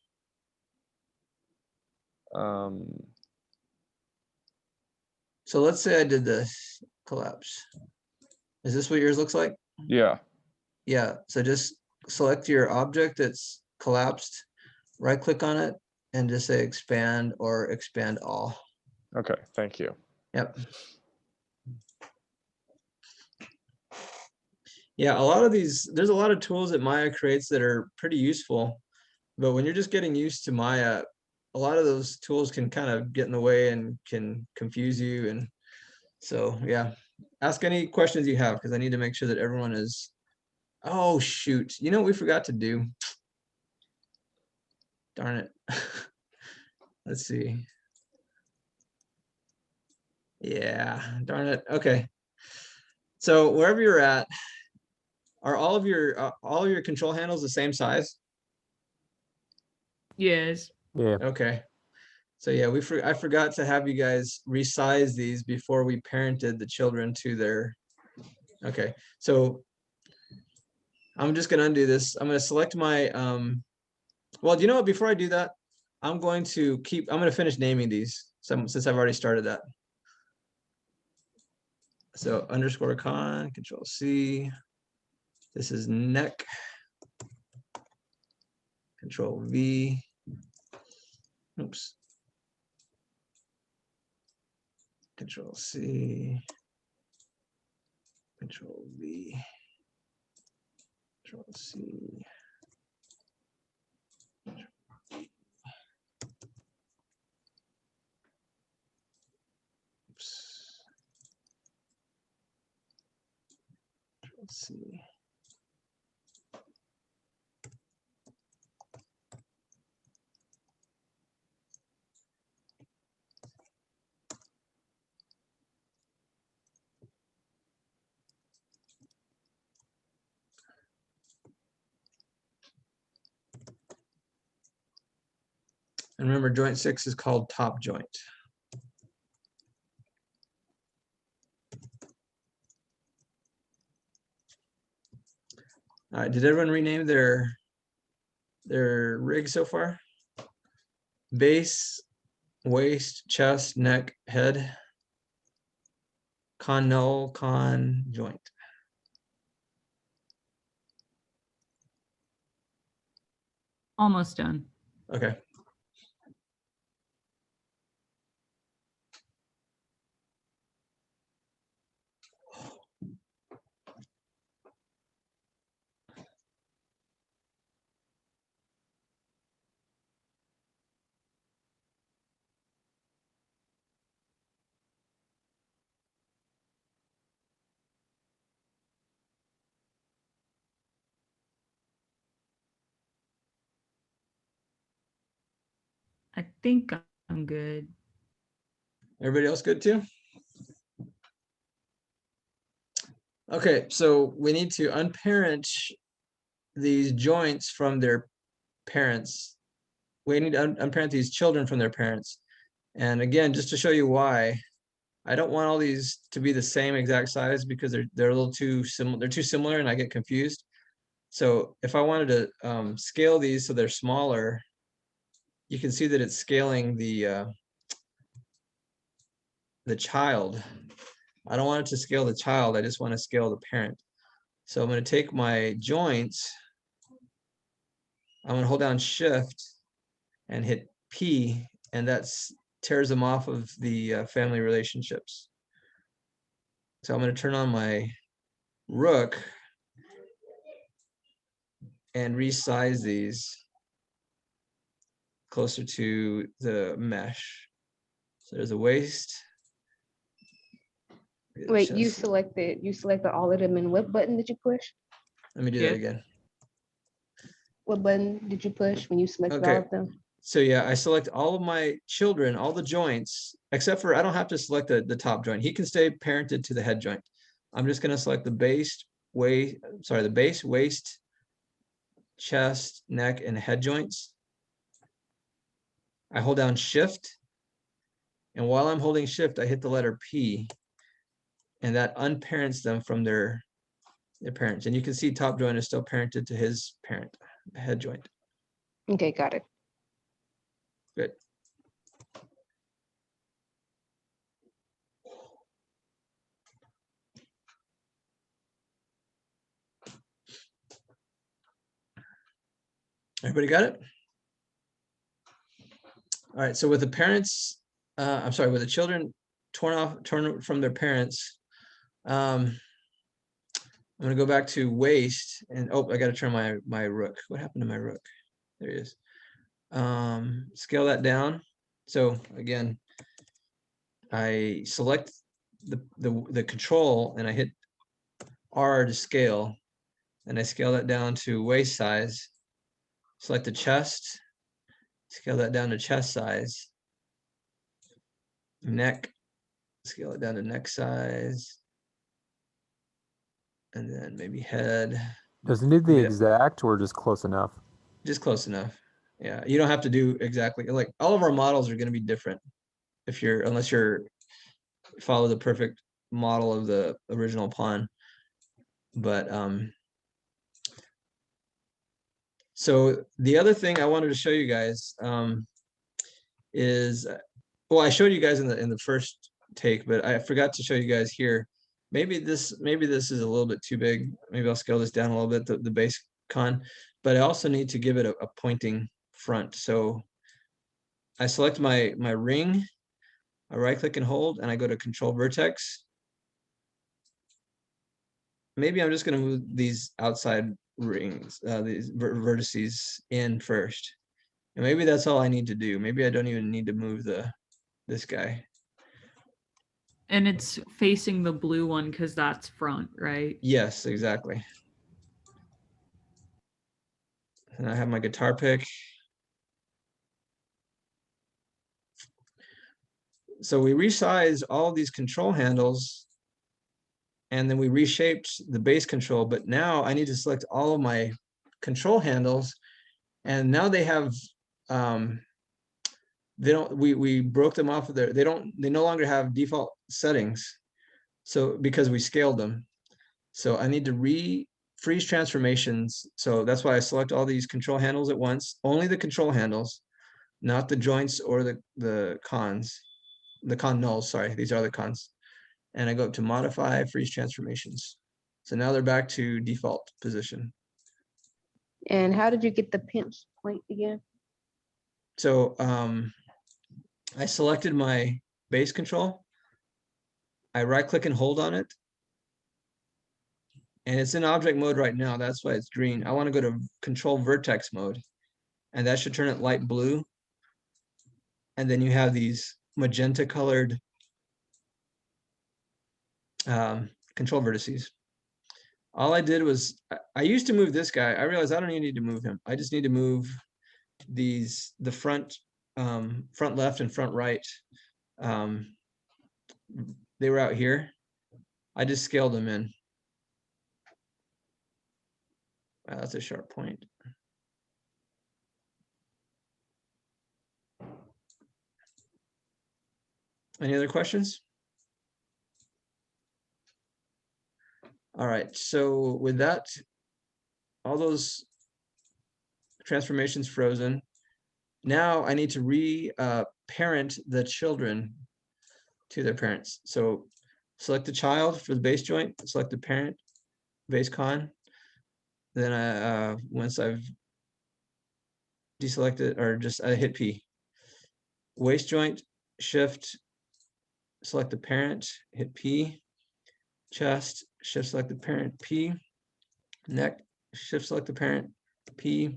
So let's say I did this collapse. Is this what yours looks like? Yeah. Yeah, so just select your object that's collapsed, right click on it and just say expand or expand all. Okay, thank you. Yep. Yeah, a lot of these, there's a lot of tools that Maya creates that are pretty useful, but when you're just getting used to Maya, a lot of those tools can kind of get in the way and can confuse you. And so, yeah, ask any questions you have because I need to make sure that everyone is, oh, shoot. You know what we forgot to do? Darn it. Let's see. Yeah, darn it. Okay. So wherever you're at, are all of your control handles the same size? Yes. Yeah. Okay. So yeah, I forgot to have you guys resize these before we parented the children to their, okay. So I'm just gonna undo this. I'm gonna select my, well, do you know what, before I do that, I'm going to finish naming these since I've already started that. So underscore con, control C. This is neck. Control V. Oops. Control C. Control V. Control C. Oops. Control C. And remember, joint 6 is called top joint. All right, did everyone rename their rig so far? Base, waist, chest, neck, head, con null, con joint. Almost done. Okay. I think I'm good. Everybody else good too? Okay, so we need to unparent these joints from their parents. We need to unparent these children from their parents. And again, just to show you why, I don't want all these to be the same exact size because they're a little too similar. They're too similar and I get confused. So if I wanted to scale these so they're smaller, you can see that it's scaling the child. I don't want it to scale the child. I just want to scale the parent. So I'm going to take my joints. I'm going to hold down Shift and hit P, and that tears them off of the family relationships. So I'm going to turn on my Rook and resize these closer to the mesh. So there's a waist. Wait, you selected all of them, and what button did you push? Let me do that again. What button did you push when you selected all of them? So yeah, I select all of my children, all the joints, except for I don't have to select the top joint. He can stay parented to the head joint. I'm just going to select the base, waist, chest, neck, and head joints. I hold down Shift, and while I'm holding Shift, I hit the letter P, and that unparents them from their parents. And you can see top joint is still parented to his parent, head joint. Okay, got it. Good. Everybody got it? All right, so with the parents, with the children torn from their parents, I'm gonna go back to waist and, oh, I gotta turn my Rook. What happened to my Rook? There he is. Scale that down. So again, I select the control and I hit R to scale, and I scale that down to waist size. Select the chest, scale that down to chest size. Neck, scale it down to neck size. And then maybe head. Does it need the exact or just close enough? Just close enough. Yeah, you don't have to do exactly, like all of our models are going to be different unless you're follow the perfect model of the original pawn. But so the other thing I wanted to show you guys is, well, I showed you guys in the first take, but I forgot to show you guys here. Maybe this is a little bit too big. Maybe I'll scale this down a little bit, the base con, but I also need to give it a pointing front. So I select my ring, I right click and hold, and I go to control vertex. Maybe I'm just going to move these outside rings, these vertices in first. And maybe that's all I need to do. Maybe I don't even need to move this guy. And it's facing the blue one because that's front, right? Yes, exactly. And I have my guitar pick. So we resized all these control handles, and then we reshaped the base control, but now I need to select all of my control handles, and now they have we broke them off of they no longer have default settings, so because we scaled them. So I need to freeze transformations. So that's why I select all these control handles at once, only the control handles, not the joints or the cons, the con nulls, sorry, these are the cons. And I go up to modify freeze transformations. So now they're back to default position. And how did you get the pinch point again? So I selected my base control. I right click and hold on it. And it's in object mode right now. That's why it's green. I want to go to control vertex mode. And that should turn it light blue. And then you have these magenta colored control vertices. All I did was, I used to move this guy. I realized I don't even need to move him. I just need to move these, the front left and front right. They were out here. I just scaled them in. Wow, that's a sharp point. Any other questions? All right, so with that, all those transformations frozen. Now I need to re-parent the children to their parents. So select the child for the base joint, select the parent, base con. Then once I've deselected, or just I hit P. Waist joint, shift, select the parent, hit P. Chest, shift select the parent, P. Neck, shift select the parent, P.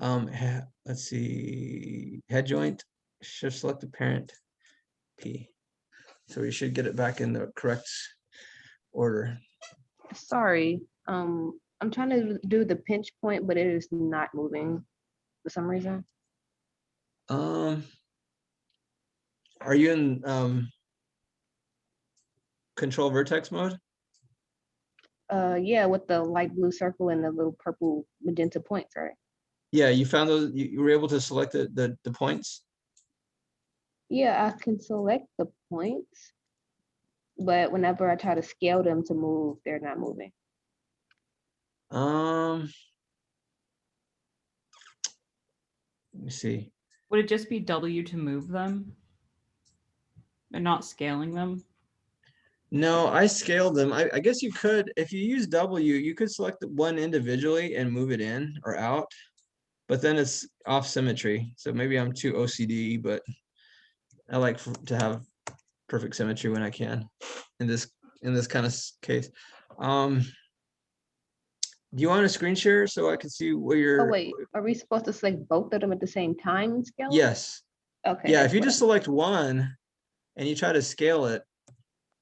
Let's see, head joint, shift select the parent, P. So we should get it back in the correct order. Sorry, I'm trying to do the pinch point, but it is not moving for some reason. Are you in control vertex mode? Yeah, with the light blue circle and the little purple magenta points, right? Yeah, you found those, you were able to select the points? Yeah, I can select the points, but whenever I try to scale them to move, they're not moving. Let me see. Would it just be W to move them? And not scaling them? No, I scaled them. I guess you could, if you use W, you could select the one individually and move it in or out, but then it's off symmetry. So maybe I'm too OCD, but I like to have perfect symmetry when I can in this kind of case. Do you want a screen share so I can see where you're? Oh wait, are we supposed to select both of them at the same time and scale? Yes. Okay. Yeah, that's if you what just select one and you try to scale it,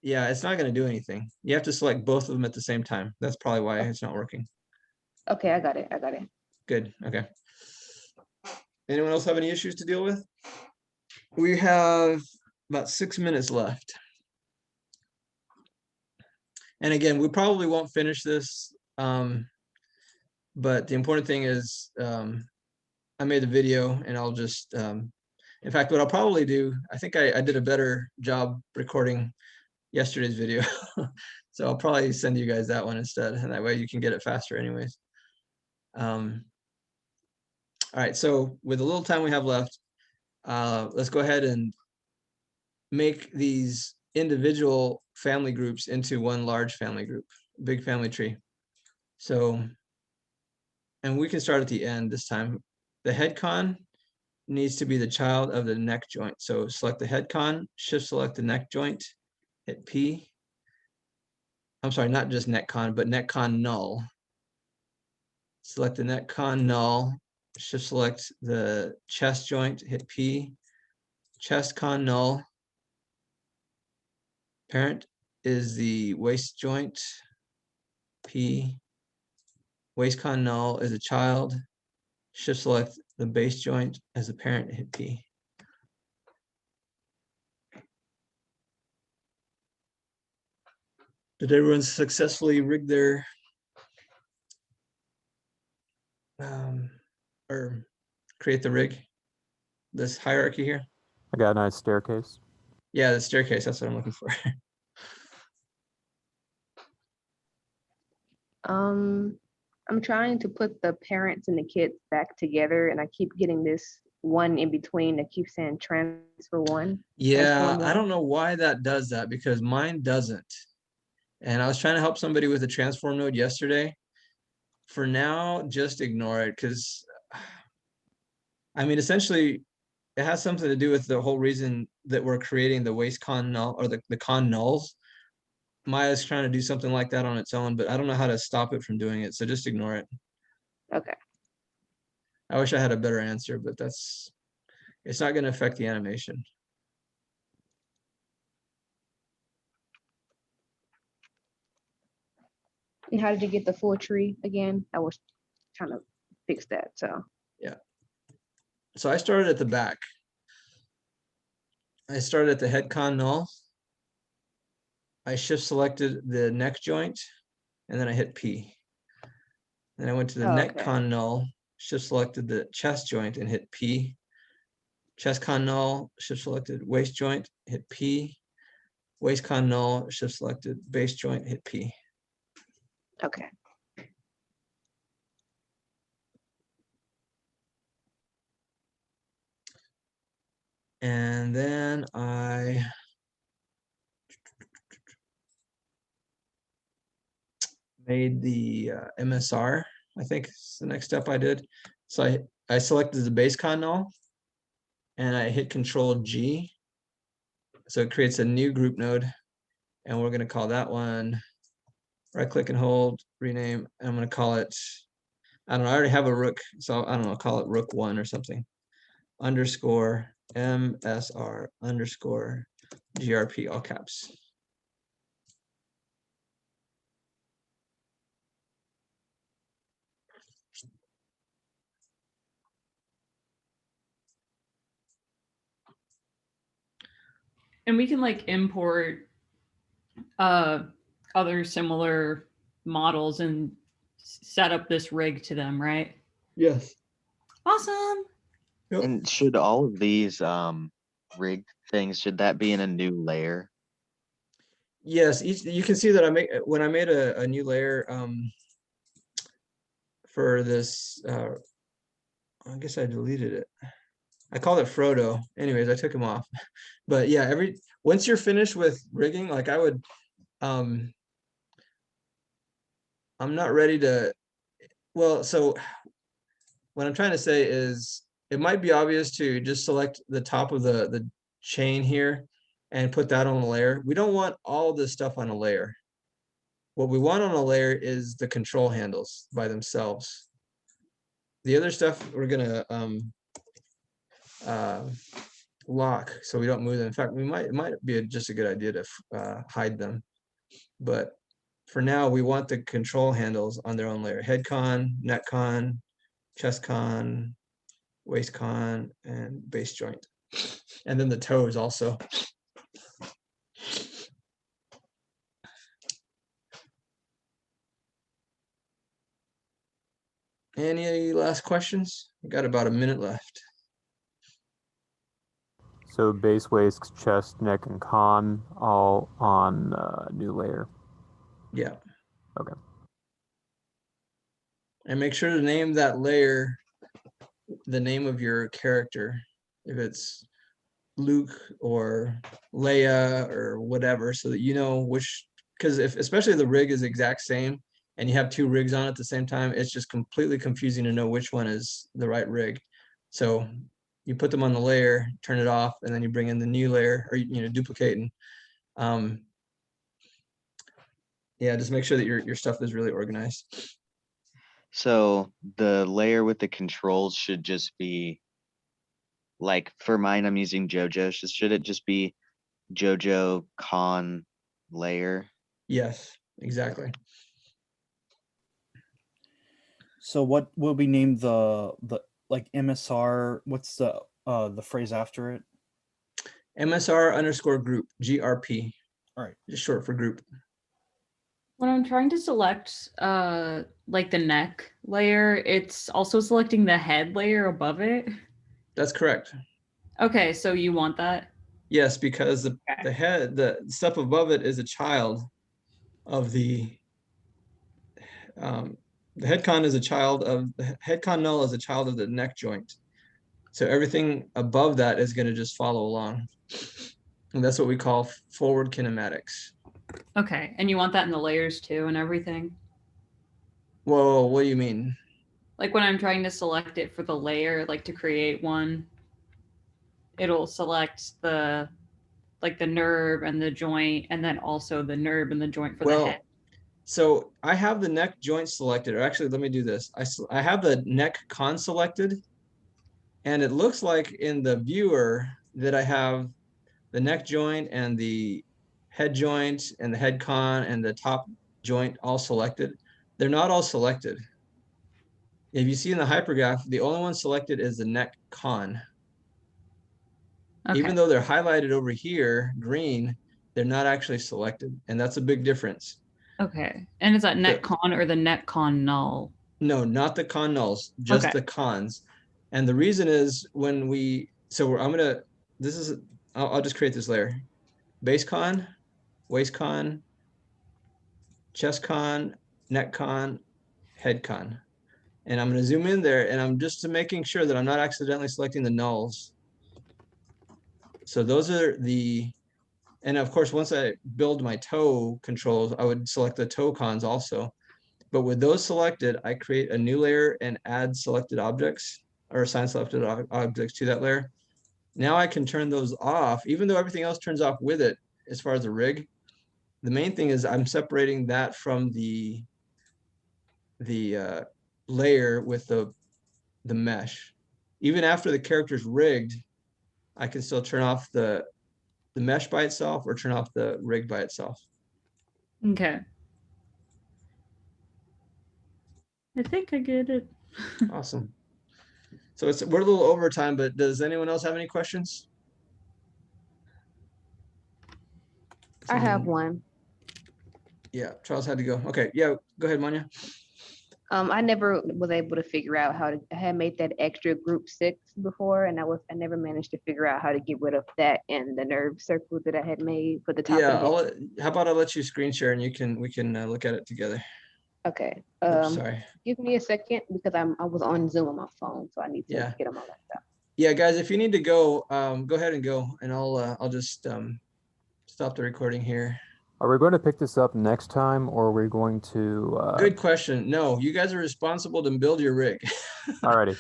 yeah, it's not going to do anything. You have to select both of them at the same time. That's probably why it's not working. Okay, I got it. I got it. Good. Okay. Anyone else have any issues to deal with? We have about 6 minutes left. And again, we probably won't finish this. But the important thing is I made the video and I'll just, in fact, what I'll probably do, I think I did a better job recording yesterday's video. So I'll probably send you guys that one instead. And that way you can get it faster anyways. All right, so with the little time we have left, let's go ahead and make these individual family groups into one large family group, big family tree. So, and we can start at the end this time. The head con needs to be the child of the neck joint. So select the head con, shift select the neck joint, hit P. I'm sorry, not just neck con, but neck con null. Select the neck con null, shift select the chest joint, hit P. Chest con null. Parent is the waist joint, P. Waist con null is a child. Shift select the base joint as the parent, hit P. Did everyone successfully rig their or create the rig, this hierarchy here? I got a nice staircase. Yeah, the staircase, that's what I'm looking for. I'm trying to put the parents and the kids back together, and I keep getting this one in between that keeps saying transfer one. Yeah, transform I one. don't know why that does that because mine doesn't. And I was trying to help somebody with a transform node yesterday. For now, just ignore it because I mean, essentially, it has something to do with the whole reason that we're creating the waste con null or the con nulls. Maya's trying to do something like that on its own, but I don't know how to stop it from doing it. So just ignore it. Okay. I wish I had a better answer, but it's not going to affect the animation. And how did you get the full tree again? I was trying to fix that. So So I started at the back. I started at the head con null. I shift selected the neck joint, and then I hit P. Then I went to the neck Okay. con null, shift selected the chest joint and hit P. Chest con null, shift selected waist joint, hit P. Waist con null, shift selected base joint, hit P. okay. And then I made the MSR, I think is the next step I did. So I selected the base con null and I hit Control G. So it creates a new group node and we're going to call that one, right click and hold, rename. And I'm going to call it, I don't know, I already have a rook. So I don't know, I'll call it rook 1 or something. Underscore MSR underscore GRP, all caps. And we can like import other similar models and set up this rig to them, right? Yes. Awesome. Yep. And should all of these rigged things, should that be in a new layer? Yes, you can see that when I made a new layer for this, I guess I deleted it. I called it Frodo. Anyways, I took him off. But yeah, once you're finished with rigging, like I would, I'm not ready to, well, so what I'm trying to say is it might be obvious to just select the top of the chain here and put that on a layer. We don't want all this stuff on a layer. What we want on a layer is the control handles by themselves. The other stuff we're gonna lock so we don't move them. In fact, it might be just a good idea to hide them. But for now, we want the control handles on their own layer. Head con, neck con, chest con, waist con, and base joint. And then the toes also. Any last questions? We got about a minute left. So base, waist, chest, neck, and con all on new layer. Yeah. Okay. And make sure to name that layer the name of your character. If it's Luke or Leia or whatever, so that you know which, because especially the rig is the exact same and you have two rigs on at the same time, it's just completely confusing to know which one is the right rig. So you put them on the layer, turn it off, and then you bring in the new layer or duplicate and yeah, just make sure that your stuff is really organized. So the layer with the controls should just be, like for mine, I'm using JoJo. Should it just be JoJo con layer? Yes, exactly. So what will we name the like MSR? What's the phrase after it? MSR underscore group, GRP. All right. Just short for group. When I'm trying to select like the neck layer, it's also selecting the head layer above it. That's correct. Okay, so you want that? Yes, because the head, the stuff above it is a child of the The head con is a child of the head con null is a child of the neck joint. So everything above that is going to just follow along. And that's what we call forward kinematics. Okay, and you want that in the layers too and everything? Whoa, what do you mean? Like when I'm trying to select it for the layer, like to create one, it'll select the like the nerve and the joint, and then also the nerve and the joint for the head. So I have the neck joint selected, or actually, let me do this. I have the neck con selected, and it looks like in the viewer that I have the neck joint and the head joint and the head con and the top joint all selected. They're not all selected. If you see in the hypergraph, the only one selected is the neck con. Okay. Even though they're highlighted over here, green, they're not actually selected. And that's a big difference. Okay. And is that net con or the net con null? No, not the con nulls, just the cons. And the reason is when we, so I'm gonna, this is, I'll just create this layer. Base con, waist con, chest con, neck con, head con. And I'm gonna zoom in there, and I'm just making sure that I'm not accidentally selecting the nulls. So those are the, and of course, once I build my toe controls, I would select the toe cons also. But with those selected, I create a new layer and add selected objects or assign selected objects to that layer. Now I can turn those off, even though everything else turns off with it as far as the rig. The main thing is I'm separating that from the layer with the mesh. Even after the character's rigged, I can still turn off the mesh by itself or turn off the rig by itself. Okay. I think I get it. Awesome. So we're a little over time, but does anyone else have any questions? I have one. Yeah, Charles had to go. Okay, yeah, go ahead, Manya. I never was able to figure out how to. I had made that extra group 6 before, and I never managed to figure out how to get rid of that and the nerve circle that I had made for the top. Yeah, of the head. how about I let you screen share and we can look at it together. Okay. Oops, sorry. Give me a second because I was on Zoom on my phone, so I need to get on my laptop. Yeah, guys, if you need to go, go ahead and go, and I'll just stop the recording here. Are we going to pick this up next time, or are we going to? Good question. No, you guys are responsible to build your rig. Alrighty.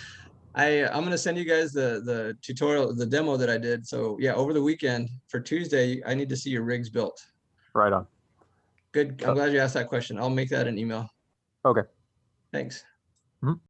I'm going to send you guys the tutorial, the demo that I did. So yeah, over the weekend for Tuesday, I need to see your rigs built. Right on. Good. I'm glad you asked that question. I'll make that an email. Okay. Thanks. Mhm.